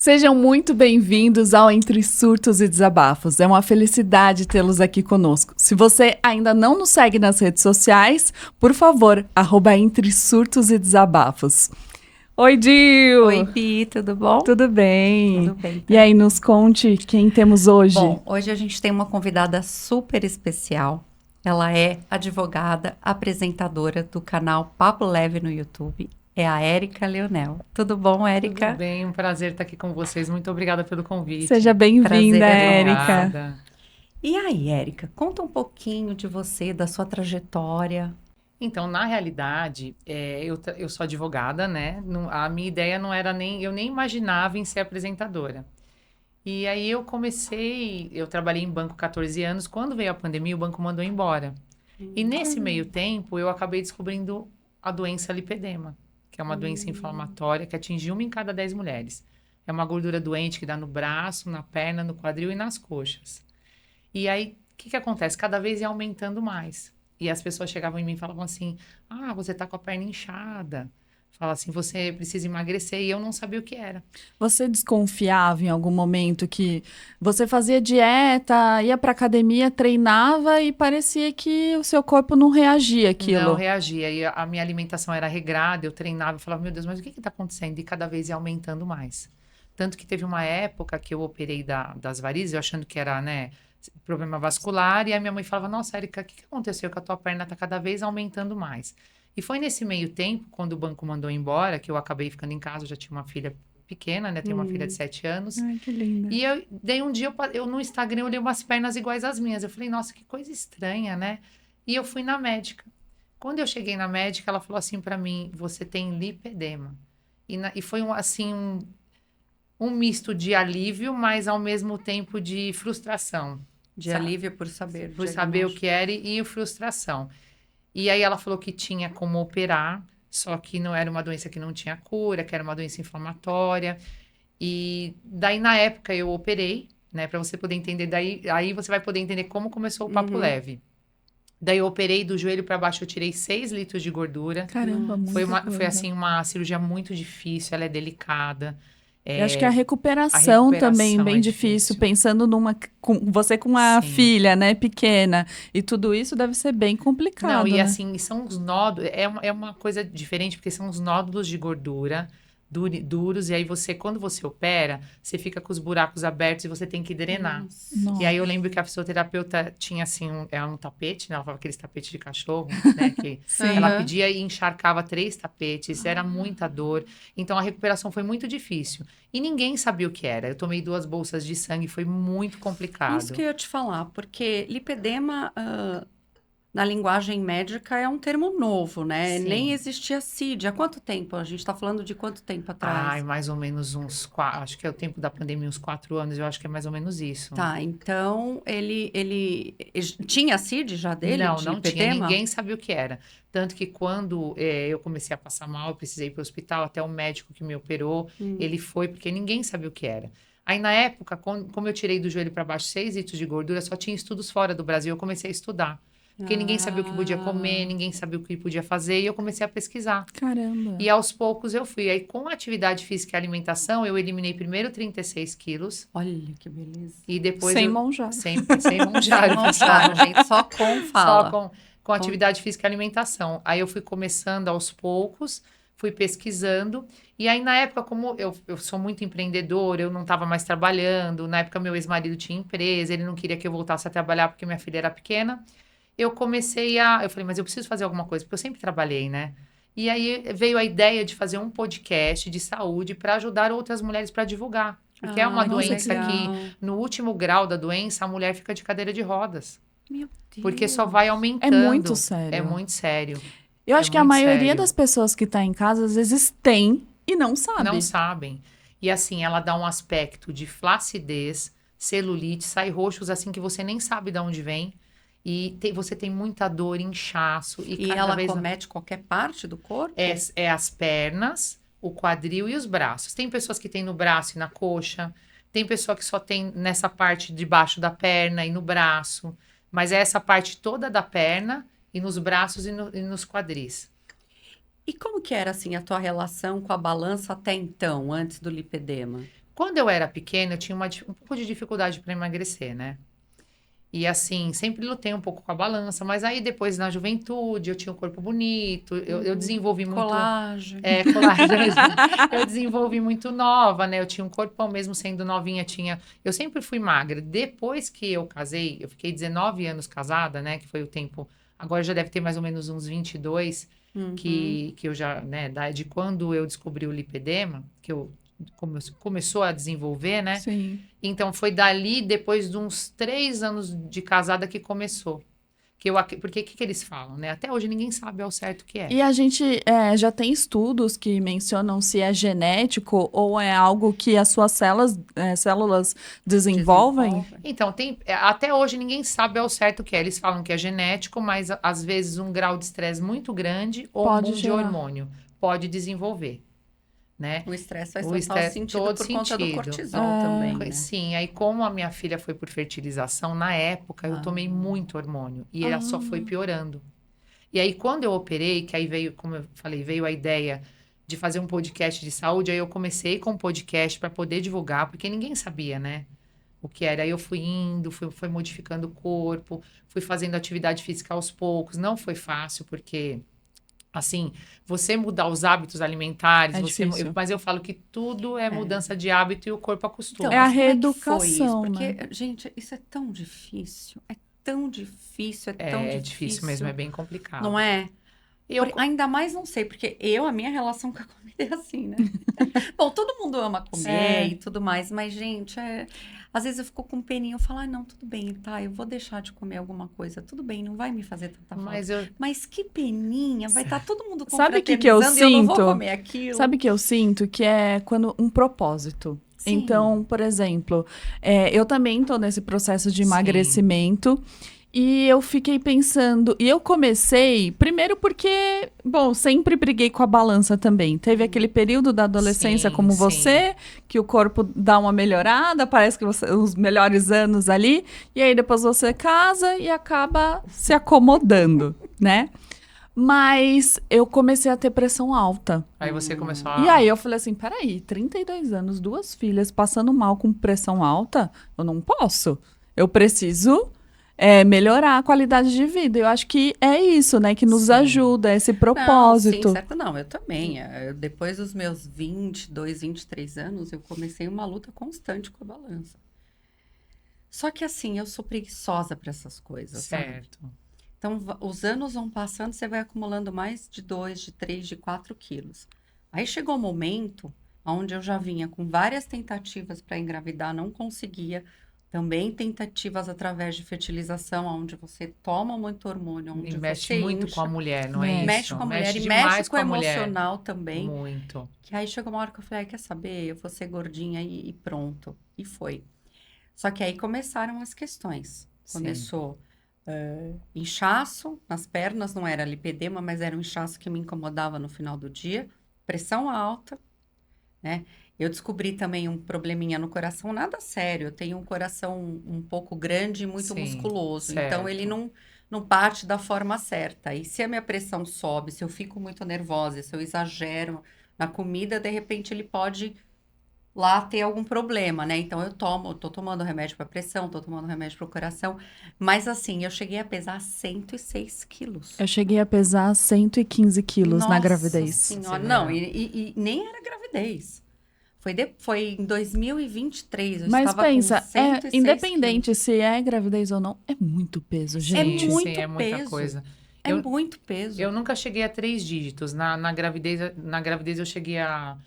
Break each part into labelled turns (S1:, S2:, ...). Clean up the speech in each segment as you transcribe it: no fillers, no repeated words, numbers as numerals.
S1: Sejam muito bem-vindos ao Entre Surtos e Desabafos. É uma felicidade tê-los aqui conosco. Se você ainda não nos segue nas redes sociais, por favor, @Entre Surtos e Desabafos. Oi, Dil!
S2: Oi, Bi, tudo bom?
S1: Tudo bem?
S2: Tudo bem.
S1: E aí, nos conte quem temos hoje.
S2: Bom, hoje a gente tem uma convidada super especial. Ela é advogada, apresentadora do canal Papo Leve no YouTube. É a Érica Leonel. Tudo bom, Érica?
S3: Tudo bem, um prazer estar aqui com vocês. Muito obrigada pelo convite.
S1: Seja bem-vinda,
S2: Prazer é
S1: Érica.
S3: Obrigada.
S2: E aí, Érica, conta um pouquinho de você, da sua trajetória.
S3: Então, na realidade, eu sou advogada, né? A minha ideia não era eu nem imaginava em ser apresentadora. E aí eu trabalhei em banco 14 anos. Quando veio a pandemia, o banco mandou embora. E nesse meio tempo, eu acabei descobrindo a doença lipedema, que é uma doença inflamatória que atinge 1 em cada 10 mulheres. É uma gordura doente que dá no braço, na perna, no quadril e nas coxas. E aí, o que acontece? Cada vez ia aumentando mais. E as pessoas chegavam em mim e falavam assim, você tá com a perna inchada. Fala assim, você precisa emagrecer. E eu não sabia o que era.
S1: Você desconfiava em algum momento que você fazia dieta, ia pra academia, treinava e parecia que o seu corpo não reagia àquilo?
S3: Não reagia. E a minha alimentação era regrada, eu treinava. Eu falava, meu Deus, mas o que tá acontecendo? E cada vez ia aumentando mais. Tanto que teve uma época que eu operei das varizes, eu achando que era, né, problema vascular. E a minha mãe falava, nossa, Érica, o que aconteceu? Que a tua perna tá cada vez aumentando mais. E foi nesse meio tempo, quando o banco mandou embora, que eu acabei ficando em casa, eu já tinha uma filha pequena, né? Tenho uma filha de 7 anos.
S1: Ai, que linda.
S3: E daí um dia eu no Instagram eu olhei umas pernas iguais às minhas. Eu falei, nossa, que coisa estranha, né? E eu fui na médica. Quando eu cheguei na médica, ela falou assim pra mim, você tem lipedema. E foi um misto de alívio, mas ao mesmo tempo de frustração.
S2: De alívio por saber.
S3: Por saber o que era e frustração. E aí ela falou que tinha como operar, só que não era uma doença que não tinha cura, que era uma doença inflamatória. E daí, na época, eu operei, né? Para você poder entender. Aí você vai poder entender como começou o Papo Leve. Daí eu operei do joelho para baixo, eu tirei 6 litros de gordura.
S1: Caramba, muita coisa.
S3: Foi assim, uma cirurgia muito difícil, ela é delicada.
S1: Eu acho que a recuperação também bem
S3: é
S1: difícil, pensando você com uma
S3: Sim.
S1: filha, né, pequena, e tudo isso deve ser bem complicado,
S3: Não, e
S1: né?
S3: assim, são os nódulos, é uma coisa diferente, porque são os nódulos de gordura duros, e aí quando você opera, você fica com os buracos abertos e você tem que drenar.
S1: Nossa.
S3: E aí eu lembro que a fisioterapeuta tinha assim, um tapete, né? Ela falava aqueles tapetes de cachorro, né? Que ela pedia e encharcava 3 tapetes, era muita dor. Então a recuperação foi muito difícil. E ninguém sabia o que era. Eu tomei 2 bolsas de sangue, foi muito complicado.
S2: Isso que eu ia te falar, porque lipedema, na linguagem médica, é um termo novo, né?
S3: Sim.
S2: Nem existia CID. Há quanto tempo? A gente está falando de quanto tempo atrás?
S3: Ai, mais ou menos acho que é o tempo da pandemia, uns 4 anos, eu acho que é mais ou menos isso.
S2: Tá, então ele tinha CID já dele?
S3: Não,
S2: de
S3: não tinha.
S2: lipedema?
S3: Ninguém sabia o que era. Tanto que quando eu comecei a passar mal, eu precisei ir para o hospital, até o médico que me operou, ele foi, porque ninguém sabia o que era. Aí, na época, como eu tirei do joelho para baixo 6 litros de gordura, só tinha estudos fora do Brasil, eu comecei a estudar. Porque ninguém sabia o que podia comer, ninguém sabia o que podia fazer, e eu comecei a pesquisar.
S1: Caramba.
S3: E aos poucos eu fui. Aí, com a atividade física e alimentação, eu eliminei primeiro 36 quilos.
S2: Olha que beleza.
S3: E depois
S1: Sem mão já.
S3: Sem mão já.
S2: Não, gente, só com fala.
S3: Só com atividade física e alimentação. Aí eu fui começando aos poucos, fui pesquisando. E aí, na época, como eu sou muito empreendedora, eu não estava mais trabalhando. Na época, meu ex-marido tinha empresa, ele não queria que eu voltasse a trabalhar porque minha filha era pequena. Eu falei, mas eu preciso fazer alguma coisa, porque eu sempre trabalhei, né? E aí veio a ideia de fazer um podcast de saúde para ajudar outras mulheres para divulgar. Porque é uma doença
S2: legal.
S3: que, no último grau da doença, a mulher fica de cadeira de rodas.
S2: Meu Deus.
S3: Porque só vai aumentando.
S1: É muito sério.
S3: É muito sério.
S1: Eu acho que a
S3: muito
S1: maioria
S3: sério.
S1: das pessoas que está em casa, às vezes, tem e não sabe.
S3: Não sabem. E assim, ela dá um aspecto de flacidez, celulite, sai roxos assim que você nem sabe de onde vem. E você tem muita dor, inchaço.
S2: E ela comete qualquer parte do corpo?
S3: É as pernas, o quadril e os braços. Tem pessoas que têm no braço e na coxa. Tem pessoa que só tem nessa parte de baixo da perna e no braço. Mas é essa parte toda da perna e nos braços e nos quadris.
S2: E como que era, assim, a tua relação com a balança até então, antes do lipedema?
S3: Quando eu era pequena, eu tinha um pouco de dificuldade para emagrecer, né? E assim, sempre lutei um pouco com a balança, mas aí depois na juventude eu tinha um corpo bonito, eu desenvolvi muito.
S2: Colágeno.
S3: Colágeno. Eu desenvolvi muito nova, né? Eu tinha um corpão mesmo sendo novinha, eu sempre fui magra. Depois que eu casei, eu fiquei 19 anos casada, né? Que foi o tempo, agora já deve ter mais ou menos uns 22, que eu já, né, de quando eu descobri o lipedema, que eu começou a desenvolver, né?
S1: Sim.
S3: Então, foi dali, depois de uns 3 anos de casada, que começou. Porque o que eles falam, né? Até hoje ninguém sabe ao certo o que é.
S1: E a gente já tem estudos que mencionam se é genético ou é algo que as suas células desenvolvem.
S3: Então, até hoje ninguém sabe ao certo o que é. Eles falam que é genético, mas às vezes um grau de estresse muito grande ou
S1: Pode
S3: um boom de
S1: gerar.
S3: hormônio pode desenvolver. Né?
S2: O estresse faz total sentido por conta do cortisol também, né?
S3: Sim, aí como a minha filha foi por fertilização, na época eu tomei muito hormônio e ela só foi piorando. E aí quando eu operei, que aí veio, como eu falei, veio a ideia de fazer um podcast de saúde, aí eu comecei com um podcast para poder divulgar, porque ninguém sabia, né? O que era. Aí eu fui indo, fui modificando o corpo, fui fazendo atividade física aos poucos. Não foi fácil, porque... Assim, você mudar os hábitos alimentares,
S1: difícil.
S3: mas eu falo que tudo é mudança de hábito e o corpo acostuma.
S1: É a
S2: Mas como
S1: reeducação,
S2: que foi isso? Porque,
S1: né?
S2: gente, isso é tão difícil. É tão difícil,
S3: É difícil mesmo, é bem complicado.
S2: Não é?
S3: Eu,
S2: Ainda mais não sei, porque a minha relação com a comida é assim, né? Bom, todo mundo ama comer e tudo mais, mas, gente, às vezes eu fico com peninha, eu falo, não, tudo bem, tá, eu vou deixar de comer alguma coisa, tudo bem, não vai me fazer tanta falta. Mas que peninha, vai estar todo mundo
S1: Sabe o que eu
S2: confraternizando e eu não vou
S1: sinto?
S2: comer aquilo.
S1: Sabe o que eu sinto? Que é quando um propósito.
S2: Sim.
S1: Então, por exemplo, eu também estou nesse processo de emagrecimento. E eu fiquei pensando, e eu comecei, primeiro porque, bom, sempre briguei com a balança também. Teve aquele período da adolescência como você, que o corpo dá uma melhorada, parece que os melhores anos ali, e aí depois você casa e acaba se acomodando, né? Mas eu comecei a ter pressão alta.
S3: Aí você começou
S1: E aí eu falei assim, peraí, 32 anos, 2 filhas, passando mal com pressão alta, eu não posso. Eu preciso... melhorar a qualidade de vida. Eu acho que é isso, né? Que nos ajuda, esse propósito.
S2: Não, sim, certo. Não, eu também. Depois dos meus 22, 23 anos, eu comecei uma luta constante com a balança. Só que assim, eu sou preguiçosa para essas coisas,
S3: certo.
S2: Sabe? Então, os anos vão passando, você vai acumulando mais de 2, de 3, de 4 quilos. Aí chegou um momento onde eu já vinha com várias tentativas para engravidar, não conseguia. Também tentativas através de fertilização, onde você toma muito hormônio, onde
S3: mexe
S2: você
S3: muito
S2: incha,
S3: com a mulher, não é isso?
S2: mexe com a mulher e
S3: demais
S2: mexe com o
S3: a mulher.
S2: emocional também.
S3: Muito.
S2: Que aí chegou uma hora que eu falei, quer saber? Eu vou ser gordinha e pronto. E foi. Só que aí começaram as questões. Começou inchaço nas pernas, não era lipedema, mas era um inchaço que me incomodava no final do dia. Pressão alta, né? Eu descobri também um probleminha no coração, nada sério. Eu tenho um coração um pouco grande e muito musculoso.
S3: Certo.
S2: Então, ele não parte da forma certa. E se a minha pressão sobe, se eu fico muito nervosa, se eu exagero na comida, de repente ele pode lá ter algum problema, né? Então, tô tomando remédio para pressão, tô tomando remédio para o coração. Mas assim, eu cheguei a pesar 106 quilos.
S1: Eu cheguei a pesar 115 quilos na gravidez.
S2: Senhora, não, e nem era gravidez. Foi em 2023, eu
S1: Mas
S2: estava
S1: pensa,
S2: com 106
S1: independente
S2: quilos.
S1: se é gravidez ou não, é muito peso, gente.
S2: muito
S3: é muita
S2: peso.
S3: coisa.
S2: Muito peso.
S3: Eu nunca cheguei a 3 dígitos. Na gravidez eu cheguei a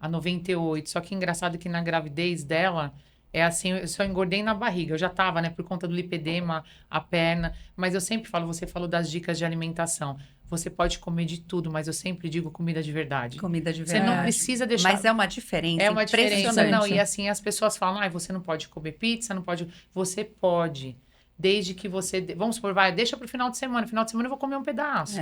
S3: 98. Só que engraçado que na gravidez dela, é assim, eu só engordei na barriga. Eu já tava, né, por conta do lipedema, a perna. Mas eu sempre falo, você falou das dicas de alimentação. Você pode comer de tudo, mas eu sempre digo comida de verdade.
S2: Comida de verdade.
S3: Você não precisa deixar...
S2: Mas é uma diferença
S3: É uma diferença.
S2: impressionante.
S3: Não, e assim, as pessoas falam, você não pode comer pizza, não pode... Você pode. desde que você... Vamos supor, deixa pro final de semana. Final de semana eu vou comer um pedaço.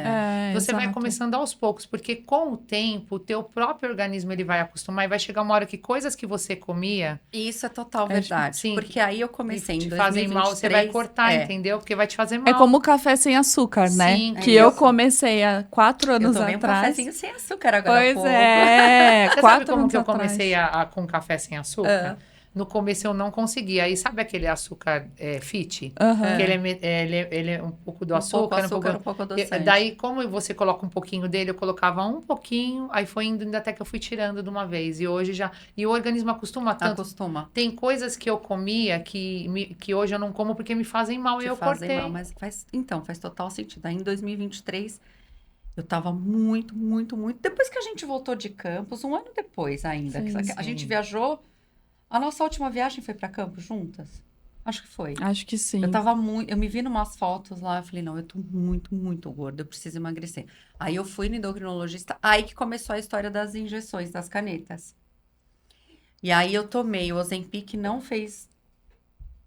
S3: Você vai
S1: exato.
S3: começando aos poucos, porque com o tempo, o teu próprio organismo ele vai acostumar e vai chegar uma hora que coisas que você comia
S2: E isso é total verdade.
S3: sim,
S2: porque aí eu comecei em
S3: te
S2: 2023.
S3: fazem mal, você vai cortar, entendeu? Porque vai te fazer mal.
S1: É como o café sem açúcar, né?
S3: Sim,
S1: Que
S2: é
S1: eu
S2: isso.
S1: comecei há 4
S2: Eu
S1: anos
S2: tomei um
S1: atrás.
S2: cafezinho sem açúcar agora há
S1: Pois
S2: pouco.
S1: é,
S3: Você
S1: 4
S3: sabe como
S1: anos
S3: que eu
S1: atrás.
S3: comecei com café sem açúcar? No começo eu não conseguia. Aí sabe aquele açúcar fit?
S1: Aham.
S3: Que ele é um pouco do
S2: Um
S3: açúcar,
S2: pouco açúcar, um pouco adoçante.
S3: Daí, como você coloca um pouquinho dele, eu colocava um pouquinho, aí foi indo até que eu fui tirando de uma vez. E hoje já... E o organismo acostuma tanto.
S2: Acostuma.
S3: Tem coisas que eu comia que hoje eu não como porque me fazem mal e eu
S2: Fazem
S3: cortei.
S2: mal, mas faz total sentido. Aí em 2023, eu tava muito, muito, muito... Depois que a gente voltou de Campos, um ano depois ainda.
S1: Sim,
S2: que a gente viajou... A nossa última viagem foi para Campos juntas? Acho que foi.
S1: Acho que sim.
S2: Eu tava muito... Eu me vi numas fotos lá, eu falei, não, eu tô muito, muito gorda, eu preciso emagrecer. Aí eu fui no endocrinologista, aí que começou a história das injeções, das canetas. E aí eu tomei o Ozempic, não fez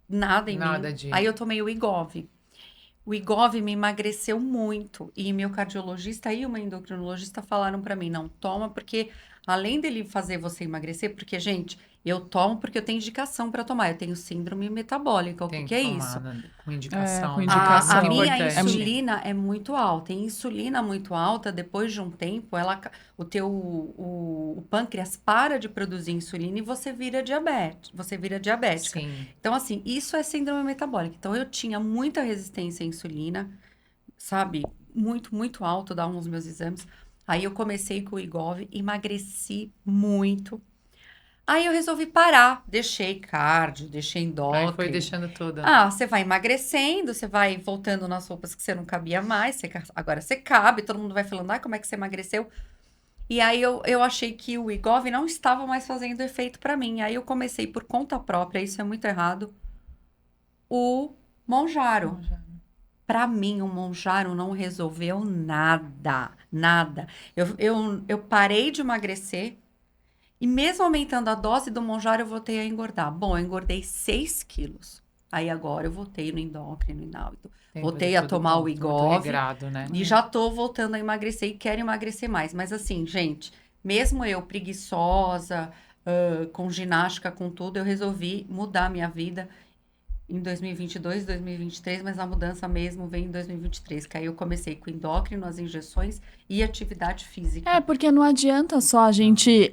S2: nada em
S3: Nada
S2: mim.
S3: de-
S2: Aí eu tomei o Wegovy. O Wegovy me emagreceu muito. E meu cardiologista e uma endocrinologista falaram pra mim, não toma, porque além dele fazer você emagrecer, porque, gente, eu tomo porque eu tenho indicação pra tomar. Eu tenho síndrome metabólica. O
S3: Tem
S2: que é
S3: tomar,
S2: isso?
S3: né? Com indicação.
S1: com
S3: né?
S1: indicação.
S2: A
S3: Muito
S2: minha
S3: importante.
S2: insulina é muito alta. E insulina muito alta, depois de um tempo, o pâncreas para de produzir insulina e você vira diabetes. Você vira diabética.
S3: Sim.
S2: Então, assim, isso é síndrome metabólica. Então, eu tinha muita resistência à insulina, sabe? Muito, muito alto, dá uns meus exames. Aí eu comecei com o Wegovy, emagreci muito. Aí eu resolvi parar. Deixei cardio, deixei
S3: Aí
S2: endócrino.
S3: foi deixando tudo.
S2: Você vai emagrecendo, você vai voltando nas roupas que você não cabia mais, agora você cabe, todo mundo vai falando, como é que você emagreceu? E aí eu achei que o Wegovy não estava mais fazendo efeito pra mim. Aí eu comecei por conta própria, isso é muito errado, o Monjaro. Pra mim, o Monjaro não resolveu nada, nada. Eu parei de emagrecer e mesmo aumentando a dose do Monjaro, eu voltei a engordar. Bom, eu engordei 6 quilos. Aí agora eu voltei no endócrino e tal. Voltei a tomar o Wegovy.
S3: Regrado, né?
S2: E já tô voltando a emagrecer e quero emagrecer mais. Mas assim, gente, mesmo eu preguiçosa, com ginástica, com tudo, eu resolvi mudar a minha vida em 2022, 2023, mas a mudança mesmo vem em 2023, que aí eu comecei com endócrino, as injeções e atividade física.
S1: Porque não adianta só a gente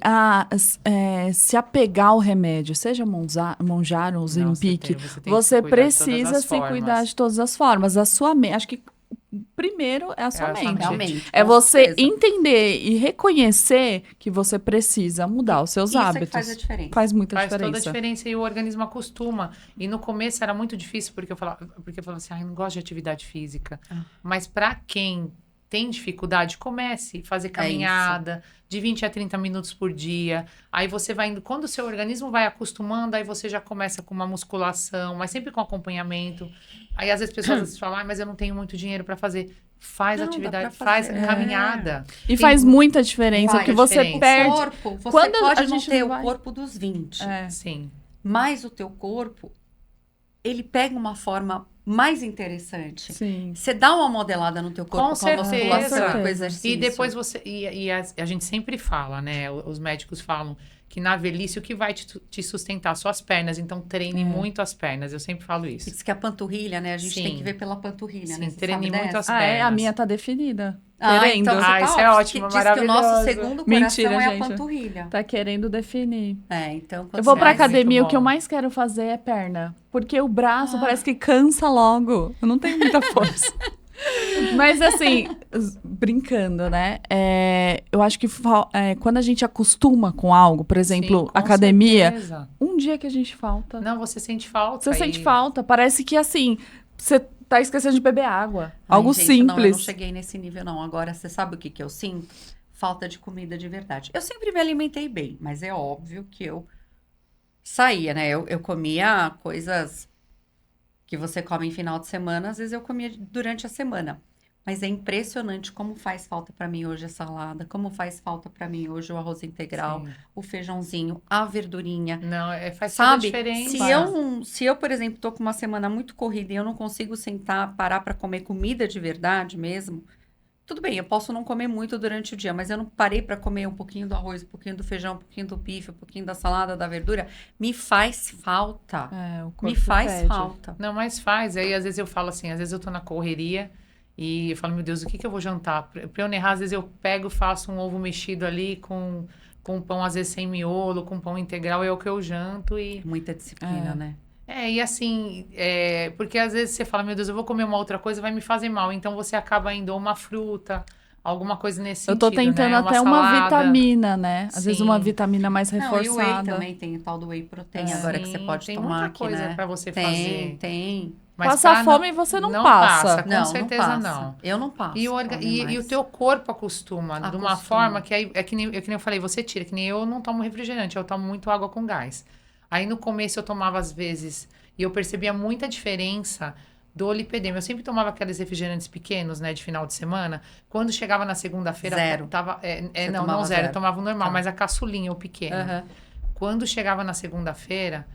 S1: se apegar ao remédio, seja Monjaro ou Ozempic, você precisa se cuidar de todas as formas. A sua mente, acho que primeiro é a sua mente. É você entender e reconhecer que você precisa mudar os seus hábitos.
S2: Isso faz a diferença.
S1: Faz muita
S3: Faz
S1: diferença.
S3: toda a diferença e o organismo acostuma. E no começo era muito difícil, porque eu falava assim, eu não gosto de atividade física. Mas para quem tem dificuldade, comece a fazer caminhada de 20 a 30 minutos por dia. Aí você vai indo, quando o seu organismo vai acostumando, aí você já começa com uma musculação, mas sempre com acompanhamento. Aí às vezes as pessoas falam, mas eu não tenho muito dinheiro para fazer. Faz atividade, faz caminhada.
S1: E faz muita diferença, porque você perde.
S2: O corpo, você pode não ter o corpo dos 20.
S3: Sim.
S2: Mas o teu corpo, ele pega uma forma mais interessante.
S1: Sim.
S2: Você dá uma modelada no teu corpo com a musculação, com o exercício.
S3: E depois você... E a gente sempre fala, né? Os médicos falam que na velhice o que vai te sustentar? Suas pernas. Então, treine muito as pernas. Eu sempre falo isso.
S2: Diz que a panturrilha, né? A gente tem que ver pela panturrilha, né?
S3: Sim, treine muito as pernas.
S1: A minha tá definida.
S2: Querendo.
S1: Então
S2: tá
S3: isso é ótimo,
S2: diz
S3: maravilhoso.
S2: que o nosso segundo coração
S1: Mentira,
S2: é
S1: gente.
S2: a panturrilha.
S1: Tá querendo definir.
S2: Então...
S1: Eu vou pra academia, o que eu mais quero fazer é perna. Porque o braço parece que cansa logo. Eu não tenho muita força. Mas assim, brincando, né? Eu acho que quando a gente acostuma com algo, por exemplo, academia,
S3: certeza.
S1: Um dia que a gente falta.
S3: Não, você sente falta.
S1: Você sente falta. Parece que assim, você tá esquecendo de beber água. Algo
S2: gente,
S1: simples.
S2: Não, eu não cheguei nesse nível, não. Agora, você sabe o que eu sinto? Falta de comida de verdade. Eu sempre me alimentei bem, mas é óbvio que eu saía, né? Eu comia coisas que você come em final de semana, às vezes eu comia durante a semana. Mas é impressionante como faz falta para mim hoje a salada, como faz falta para mim hoje o arroz integral,
S3: Sim.
S2: o feijãozinho, a verdurinha.
S3: Não, faz toda a
S2: Sabe,
S3: diferença.
S2: se eu, por exemplo, tô com uma semana muito corrida e eu não consigo sentar, parar para comer comida de verdade mesmo, tudo bem, eu posso não comer muito durante o dia, mas eu não parei para comer um pouquinho do arroz, um pouquinho do feijão, um pouquinho do bife, um pouquinho da salada, da verdura, me faz falta.
S1: O corpo
S2: Me faz
S1: pede.
S2: falta.
S3: Não, mas faz. Aí, às vezes, eu falo assim, às vezes eu tô na correria e eu falo, meu Deus, o que que eu vou jantar? Pra eu não errar, às vezes eu pego e faço um ovo mexido ali com pão, às vezes, sem miolo, com pão integral, é o que eu janto e...
S2: Muita disciplina, né?
S3: E assim, porque às vezes você fala, meu Deus, eu vou comer uma outra coisa, vai me fazer mal. Então, você acaba indo ou uma fruta, alguma coisa nesse
S1: Eu tô
S3: sentido,
S1: tentando
S3: né?
S1: até uma
S3: salada.
S1: vitamina, né? Às vezes uma
S3: Sim.
S1: vitamina mais
S2: Não, e o whey
S1: reforçada.
S2: também tem o tal do whey protein agora que você
S3: Sim,
S2: pode
S3: tem
S2: tomar
S3: muita
S2: aqui,
S3: coisa
S2: né?
S3: pra você
S2: tem,
S3: fazer.
S2: tem.
S3: Mas
S1: Passa
S3: pra
S1: fome e você não passa.
S3: com
S2: Não,
S3: certeza
S2: não passa.
S3: não.
S2: Eu não passo.
S3: E o
S2: mais.
S3: teu corpo acostuma de uma
S2: Acostuma.
S3: forma que aí, é que nem eu falei, você tira, que nem eu não tomo refrigerante, eu tomo muito água com gás. Aí no começo eu tomava às vezes, e eu percebia muita diferença do lipedema. Eu sempre tomava aqueles refrigerantes pequenos, né, de final de semana. Quando chegava na segunda-feira,
S2: Zero.
S3: tava,
S2: Você
S3: não
S2: tomava
S3: zero, eu
S2: zero.
S3: tomava o normal,
S2: Tá.
S3: mas a caçulinha, o pequeno.
S2: Aham.
S3: Quando chegava na segunda-feira,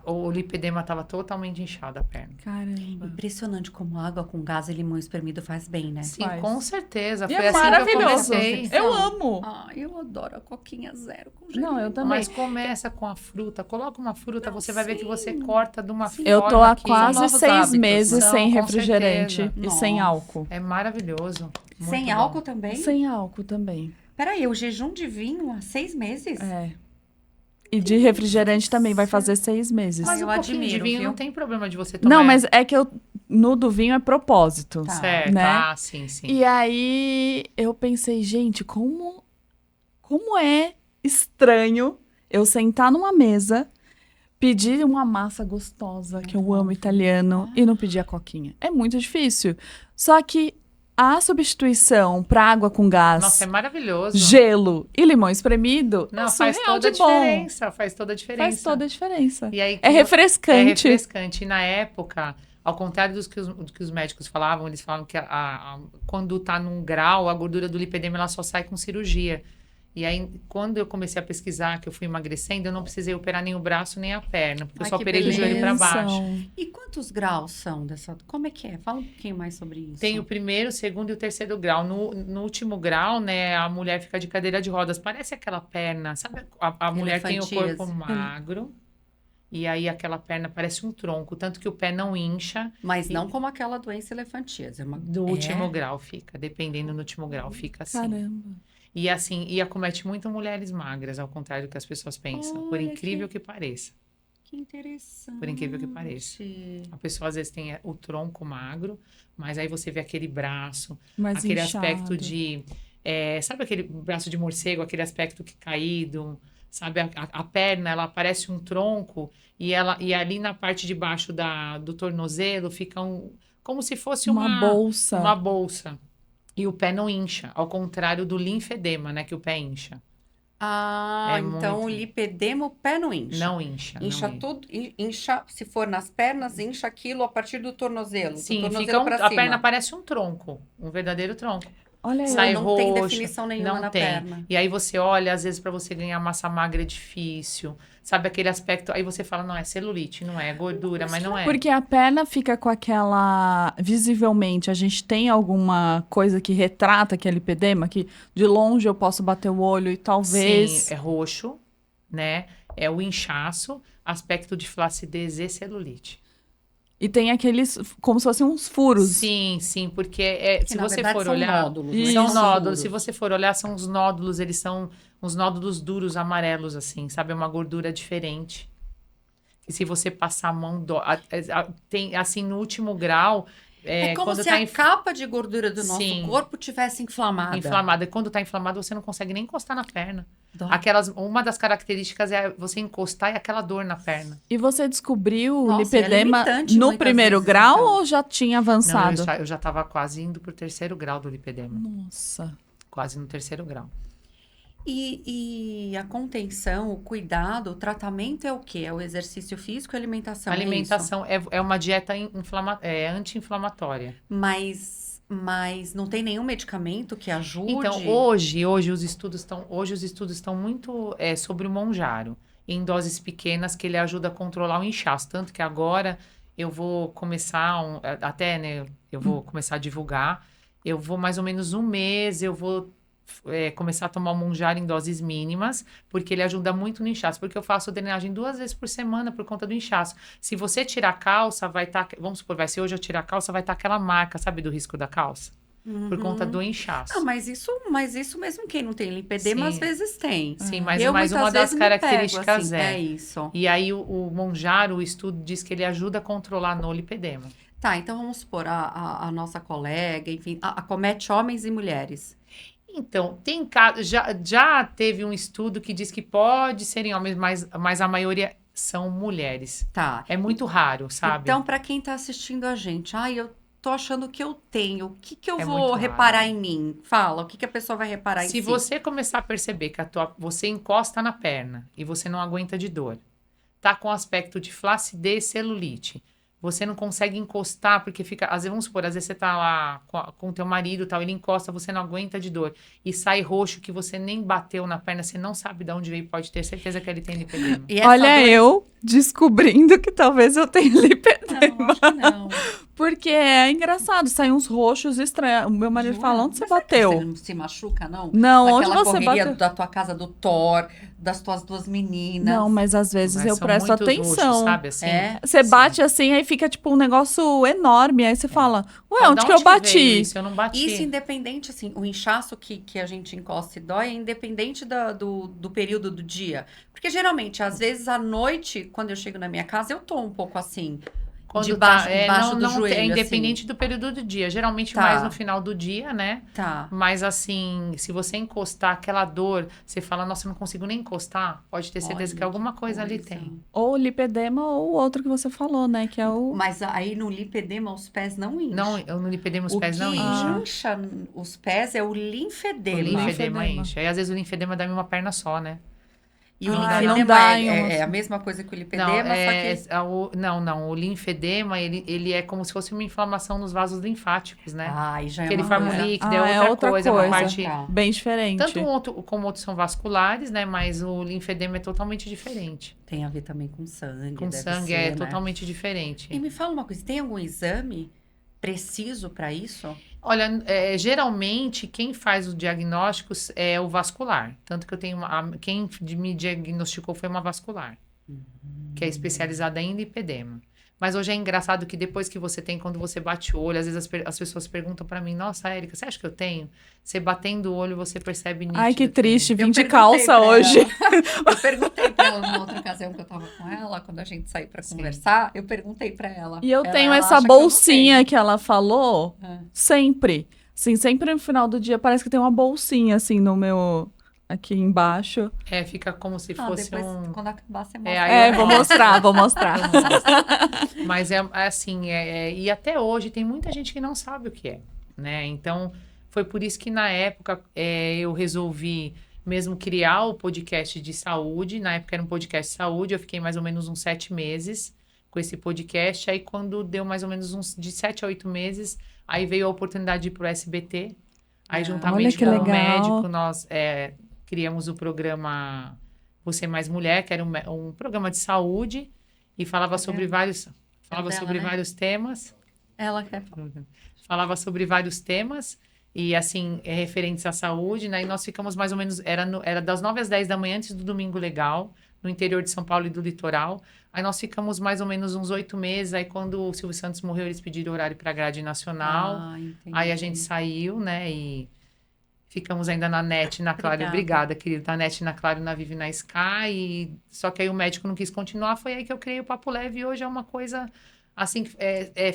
S3: o lipedema estava totalmente inchado a perna.
S1: Caramba.
S2: Impressionante como água com gás e limão espremido faz bem, né?
S3: Sim,
S1: Faz.
S3: com certeza.
S1: E
S3: Foi
S1: é
S3: assim que eu
S1: maravilhoso.
S3: comecei.
S1: Eu amo.
S2: Ah, eu adoro a coquinha zero com
S1: Não, eu
S2: gelinho.
S1: também.
S3: Mas começa com a fruta. Coloca uma fruta, você vai ver que você corta de uma forma
S1: Eu tô há
S3: que
S1: quase
S2: novos
S1: 6
S2: hábitos,
S1: meses
S3: são,
S1: sem
S3: com
S1: refrigerante
S3: certeza.
S1: e sem
S2: Nossa.
S1: álcool.
S3: é maravilhoso.
S2: Sem
S3: Muito bom.
S2: álcool também?
S1: Sem álcool também.
S2: Peraí, o jejum de vinho há 6 meses?
S1: É. E de refrigerante também vai fazer 6 meses.
S3: Mas
S2: eu
S3: um pouquinho de
S2: admiro,
S3: vinho
S2: viu?
S3: não tem problema de você tomar.
S1: Não, mas é que no do vinho é propósito.
S2: Tá.
S3: Certo,
S1: né?
S3: sim, sim.
S1: E aí eu pensei, gente, como é estranho eu sentar numa mesa, pedir uma massa gostosa, que eu amo italiano, e não pedir a coquinha. É muito difícil. Só que a substituição para água com gás,
S3: Nossa, é maravilhoso.
S1: gelo e limão espremido,
S3: Não,
S1: é
S3: faz
S1: surreal
S3: toda a
S1: de bom.
S3: diferença. Faz toda a diferença.
S1: Faz toda a diferença.
S3: E aí,
S1: É refrescante.
S3: É refrescante. E na época, ao contrário do que os médicos falavam, eles falavam que quando tá num grau, a gordura do lipedema ela só sai com cirurgia. E aí, quando eu comecei a pesquisar, que eu fui emagrecendo, eu não precisei operar nem o braço nem a perna, porque eu
S2: Ai,
S3: só
S2: que
S3: operei do joelho para
S1: Benção.
S3: baixo.
S2: E quantos graus são dessa? Como é que é? Fala um pouquinho mais sobre isso.
S3: Tem o primeiro, o segundo e o terceiro grau. No último grau, né, a mulher fica de cadeira de rodas. Parece aquela perna, sabe? A mulher tem o corpo
S2: Elefantíase.
S3: magro. E aí aquela perna parece um tronco, tanto que o pé não incha.
S2: Mas não como aquela doença elefantíase. É uma...
S3: Do último grau fica, dependendo do último grau, fica assim.
S1: Caramba.
S3: E assim, e acomete muito mulheres magras, ao contrário do que as pessoas pensam, por
S2: Olha
S3: incrível que pareça.
S2: Que interessante.
S3: Por incrível que pareça. A pessoa às vezes tem o tronco magro, mas aí você vê aquele braço,
S1: Mas
S3: aquele
S1: inchado.
S3: aspecto de... sabe aquele braço de morcego, aquele aspecto que caído? Sabe, a perna, ela parece um tronco e ali na parte de baixo do tornozelo fica como se fosse
S1: uma bolsa.
S3: Uma bolsa. E o pé não incha, ao contrário do linfedema, né, que o pé incha.
S2: Ah,
S3: É
S2: então
S3: muito.
S2: o lipedema, o pé não incha.
S3: Não incha.
S2: Incha
S3: não
S2: tudo, incha, se for nas pernas, incha aquilo a partir do tornozelo.
S3: Sim,
S2: do tornozelo
S3: fica
S2: pra
S3: a
S2: cima.
S3: perna parece um tronco, um verdadeiro tronco.
S1: Olha aí.
S3: Sai
S2: não tem
S3: roxo,
S2: definição nenhuma
S3: não
S2: na
S3: tem.
S2: perna.
S3: E aí você olha, às vezes para você ganhar massa magra é difícil, sabe aquele aspecto, aí você fala, não, é celulite, não é gordura, mas não é.
S1: Porque a perna fica com aquela... Visivelmente, a gente tem alguma coisa que retrata aquele lipedema? Que de longe eu posso bater o olho e talvez...
S3: Sim, é roxo, né? É o inchaço, aspecto de flacidez e celulite.
S1: E tem aqueles... Como se fossem uns furos.
S3: Sim, sim, porque
S2: Que,
S3: se
S2: na
S3: você
S2: verdade,
S3: for
S2: são
S3: olhar...
S2: nódulos,
S1: né?
S3: São
S1: Isso.
S3: nódulos. Se você for olhar, são os nódulos, eles são uns nódulos duros, amarelos, assim, sabe? É uma gordura diferente. E se você passar a mão... tem, assim, no último grau...
S2: É como
S3: quando
S2: se
S3: tá
S2: a capa de gordura do nosso
S3: Sim.
S2: corpo tivesse inflamada.
S3: inflamada. E quando tá inflamado, você não consegue nem encostar na perna.
S2: Dói.
S3: Uma das características é você encostar e aquela dor na perna.
S1: E você descobriu o
S2: Nossa, e é
S1: lipedema
S2: limitante
S1: no
S2: muitas
S1: primeiro
S2: vezes,
S1: grau
S2: então.
S1: ou já tinha
S3: Não,
S1: avançado?
S3: eu já tava quase indo pro terceiro grau do lipedema.
S1: Nossa.
S3: Quase no terceiro grau.
S2: E a contenção, o cuidado, o tratamento é o quê? É o exercício físico e a alimentação?
S3: A
S2: é isso?
S3: alimentação é uma dieta anti-inflamatória.
S2: Mas Mas não tem nenhum medicamento que ajude?
S3: Então, hoje os estudos estão muito sobre o Monjaro, em doses pequenas, que ele ajuda a controlar o inchaço. Tanto que agora eu vou começar, eu vou começar a divulgar. Eu vou mais ou menos um mês, eu vou começar a tomar o Monjaro em doses mínimas, porque ele ajuda muito no inchaço. Porque eu faço drenagem 2 vezes por semana por conta do inchaço. Se você tirar a calça, vai estar... vamos supor, se hoje eu tirar a calça, vai estar aquela marca, sabe, do risco da calça? Por conta do inchaço.
S2: Ah, mas isso mesmo quem não tem lipedema, às vezes tem.
S3: Sim, mas
S2: Eu,
S3: uma
S2: muitas
S3: das
S2: vezes, me
S3: características
S2: pego, assim,
S3: é...
S2: isso.
S3: E aí o Monjaro, o estudo diz que ele ajuda a controlar no lipedema.
S2: Tá, então vamos supor, a nossa colega, enfim, acomete homens e mulheres.
S3: Então, tem casos, já teve um estudo que diz que pode serem homens, mas a maioria são mulheres.
S2: Tá.
S3: É muito raro, sabe?
S2: Então, para quem tá assistindo a gente, eu tô achando que eu tenho, o que eu
S3: É
S2: vou
S3: muito
S2: reparar
S3: raro.
S2: em mim? Fala, o que a pessoa vai reparar em
S3: Se
S2: si?
S3: você começar a perceber que você encosta na perna e você não aguenta de dor, tá com aspecto de flacidez, celulite, você não consegue encostar, porque fica... Às vezes, vamos supor, às vezes você tá lá com o teu marido, tal, ele encosta, você não aguenta de dor. E sai roxo, que você nem bateu na perna, você não sabe de onde veio, pode ter certeza que ele tem lipedema.
S2: E essa
S1: Olha,
S2: dor-
S1: eu descobrindo que talvez eu tenha lipedema.
S2: Não, acho que não.
S1: Porque é engraçado, saem uns roxos estranhos. O meu marido
S2: Jura?
S1: fala, onde você
S2: Mas será que
S1: bateu?
S2: Você não se machuca, não?
S1: Não,
S2: Daquela
S1: onde você
S2: correria
S1: bateu?
S2: da tua casa do Thor, das tuas duas meninas.
S1: Não, mas às vezes
S3: Mas
S1: eu
S3: são
S1: presto
S3: muitos
S1: atenção.
S3: roxos, sabe, assim?
S2: É?
S1: Você
S3: Sim.
S1: bate assim, aí fica tipo um negócio enorme. Aí você fala, ué,
S3: Fala,
S1: onde
S3: "Da
S1: que eu
S3: veio
S1: bati?
S3: Isso, eu não bati.
S2: Isso independente, assim, o inchaço que a gente encosta e dói é independente do período do dia. Porque geralmente, às vezes, à noite, quando eu chego na minha casa, eu tô um pouco assim, debaixo do joelho,
S3: é independente do período do dia. Geralmente
S2: Tá.
S3: mais no final do dia, né?
S2: assim. Tá.
S3: Mas assim, se você encostar aquela dor, você fala, nossa, eu não consigo nem encostar, pode ter certeza
S2: Olha,
S3: que alguma
S2: que
S3: coisa ali
S2: coisa.
S3: tem.
S1: Ou lipedema ou o outro que você falou, né? Que é o...
S2: Mas aí no lipedema os pés não incham.
S3: Não, eu no lipedema os pés
S2: O
S3: não
S2: que
S3: incham.
S2: incha os pés é o
S3: O
S2: linfedema.
S3: linfedema
S1: Linfedema.
S3: incha. Aí às vezes o linfedema dá em uma perna só, né?
S2: E o
S1: Ah,
S2: linfedema
S1: não dá em
S2: é
S1: uma-
S2: a mesma coisa que o
S3: Não,
S2: lipedema, só que...
S3: não. O linfedema, ele é como se fosse uma inflamação nos vasos linfáticos, né?
S2: Ai, já é
S3: Que ele
S2: uma
S3: forma um
S2: coisa.
S3: líquido,
S1: Ah,
S3: é outra coisa. É uma parte...
S2: Tá.
S1: Bem diferente.
S3: Tanto um outro, como outros são vasculares, né? Mas o linfedema é totalmente diferente.
S2: Tem a ver também com sangue,
S3: Com
S2: deve
S3: sangue
S2: ser,
S3: é
S2: né?
S3: totalmente diferente.
S2: E me fala uma coisa, tem algum exame preciso para isso?
S3: Olha, geralmente quem faz os diagnósticos é o vascular. Tanto que eu tenho quem me diagnosticou foi uma vascular, que é especializada em lipedema. Mas hoje é engraçado que depois que você tem, quando você bate o olho, às vezes as pessoas perguntam pra mim, nossa, Érica, você acha que eu tenho? Você batendo o olho, você percebe nítido.
S1: Ai, que triste, vim de
S2: perguntei
S1: calça
S2: pra
S1: hoje.
S2: ela. Eu perguntei pra ela numa outra ocasião que eu tava com ela, quando a gente saiu pra
S3: Sim.
S2: conversar, eu perguntei pra ela.
S1: E eu tenho
S2: ela
S1: essa
S2: acha que eu não
S1: bolsinha
S2: tenho.
S1: que ela falou
S2: Ah.
S1: sempre. Assim, sempre no final do dia parece que tem uma bolsinha assim no meu... Aqui embaixo.
S3: Fica como se
S2: Ah,
S3: fosse
S2: depois,
S3: um...
S2: quando acabar, você mostra.
S3: aí eu
S1: Vou
S3: mostro.
S1: mostrar, vou mostrar.
S3: Mas é assim, e até hoje tem muita gente que não sabe o que é, né? Então, foi por isso que na época eu resolvi mesmo criar o podcast de saúde. Na época era um podcast de saúde, eu fiquei mais ou menos uns 7 meses com esse podcast. Aí quando deu mais ou menos uns de 7 a 8 meses, aí veio a oportunidade de ir pro SBT. Aí
S2: Olha
S3: juntamente
S1: que
S3: com o
S1: legal.
S3: médico, nós criamos o programa Você Mais Mulher, que era um programa de saúde e falava sobre vários
S2: dela, né?
S3: vários temas.
S2: Ela quer.
S3: Falava sobre vários temas e assim, referentes à saúde, né? E nós ficamos mais ou menos, era das 9 às 10 da manhã antes do Domingo Legal, no interior de São Paulo e do litoral. Aí nós ficamos mais ou menos uns 8 meses. Aí quando o Silvio Santos morreu, eles pediram horário para a grade nacional.
S2: Ah, entendi.
S3: Aí a gente saiu, né? E ficamos ainda na NET, na Claro.
S2: Obrigada.
S3: Obrigada, querida. Na NET, na Claro, na Vive, na Sky. Só que aí o médico não quis continuar. Foi aí que eu criei o Papo Leve. E hoje é uma coisa, assim,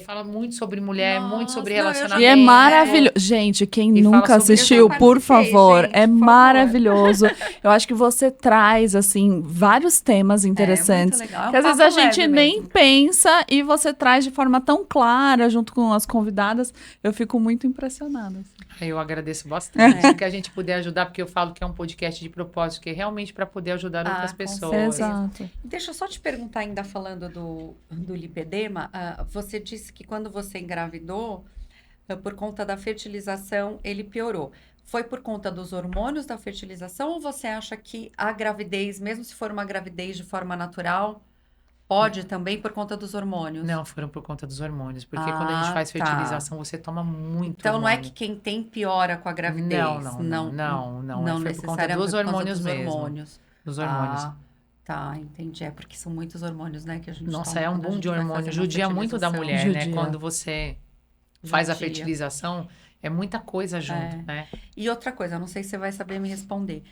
S3: fala muito sobre mulher,
S2: Nossa,
S3: muito sobre
S2: não, eu já-
S3: relacionamento.
S1: E é maravilhoso. Gente, quem
S3: E fala
S1: nunca
S3: sobre-
S1: assistiu,
S2: Eu já
S1: por
S2: participei,
S1: favor,
S2: gente,
S1: é
S2: por favor.
S1: maravilhoso. Eu acho que você traz, assim, vários temas interessantes.
S2: É muito legal.
S1: Que às vezes a gente nem pensa e você traz de forma tão clara, junto com as convidadas. Eu fico muito impressionada. assim.
S3: Eu agradeço bastante que a gente puder ajudar, porque eu falo que é um podcast de propósito, que é realmente para poder ajudar outras
S2: com
S3: pessoas.
S2: certeza.
S1: Exato.
S2: Deixa eu só te perguntar, ainda falando do lipedema, você disse que quando você engravidou, por conta da fertilização, ele piorou. Foi por conta dos hormônios da fertilização ou você acha que a gravidez, mesmo se for uma gravidez de forma natural, pode também por conta dos hormônios?
S3: Não, foram por conta dos hormônios. Porque quando a gente faz
S2: tá.
S3: fertilização, você toma muito
S2: Então, não é
S3: hormônio.
S2: que quem tem piora com a gravidez.
S3: Não. Foi por conta dos hormônios mesmo.
S2: Hormônios.
S3: Dos hormônios.
S2: Tá, entendi. É porque são muitos hormônios, né, que a gente
S3: Nossa,
S2: toma
S3: é um
S2: quando a
S3: boom
S2: gente
S3: de
S2: vai
S3: hormônio.
S2: fazer uma
S3: Judia muito da mulher,
S1: Judia.
S3: né? Quando você faz a
S2: Judia.
S3: fertilização, é muita coisa junto, né?
S2: E outra coisa, eu não sei se você vai saber me responder.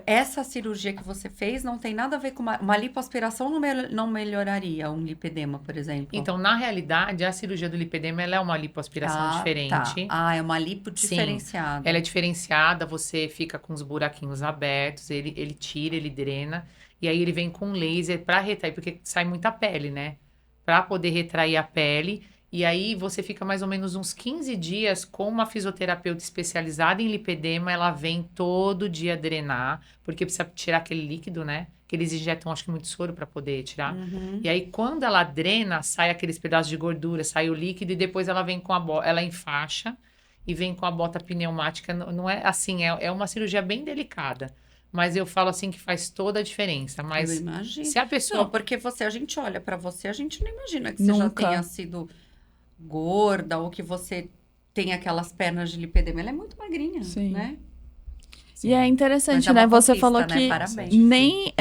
S2: Essa cirurgia que você fez não tem nada a ver com uma lipoaspiração, não melhoraria um lipedema, por exemplo?
S3: Então, na realidade, a cirurgia do lipedema, ela é uma lipoaspiração diferente.
S2: Tá. É uma lipo diferenciada.
S3: Ela é diferenciada, você fica com os buraquinhos abertos, ele tira, ele drena, e aí ele vem com laser para retrair, porque sai muita pele, né? Para poder retrair a pele, e aí você fica mais ou menos uns 15 dias com uma fisioterapeuta especializada em lipedema, ela vem todo dia drenar, porque precisa tirar aquele líquido, né? Que eles injetam, acho que muito soro para poder tirar. E aí, quando ela drena, sai aqueles pedaços de gordura, sai o líquido, e depois ela vem com ela enfaixa e vem com a bota pneumática. Não é assim, é uma cirurgia bem delicada. Mas eu falo assim que faz toda a diferença. Mas
S2: eu imagino.
S3: se a pessoa...
S2: Não, porque a gente olha pra você, a gente não imagina que você já
S1: Nunca.
S2: tenha sido gorda ou que você tem aquelas pernas de lipedema. Ela é muito magrinha,
S1: Sim.
S2: né?
S1: E é interessante,
S2: Mas é uma
S1: né? Você
S2: conquista,
S1: falou
S2: né?
S1: que
S2: Parabéns.
S1: nem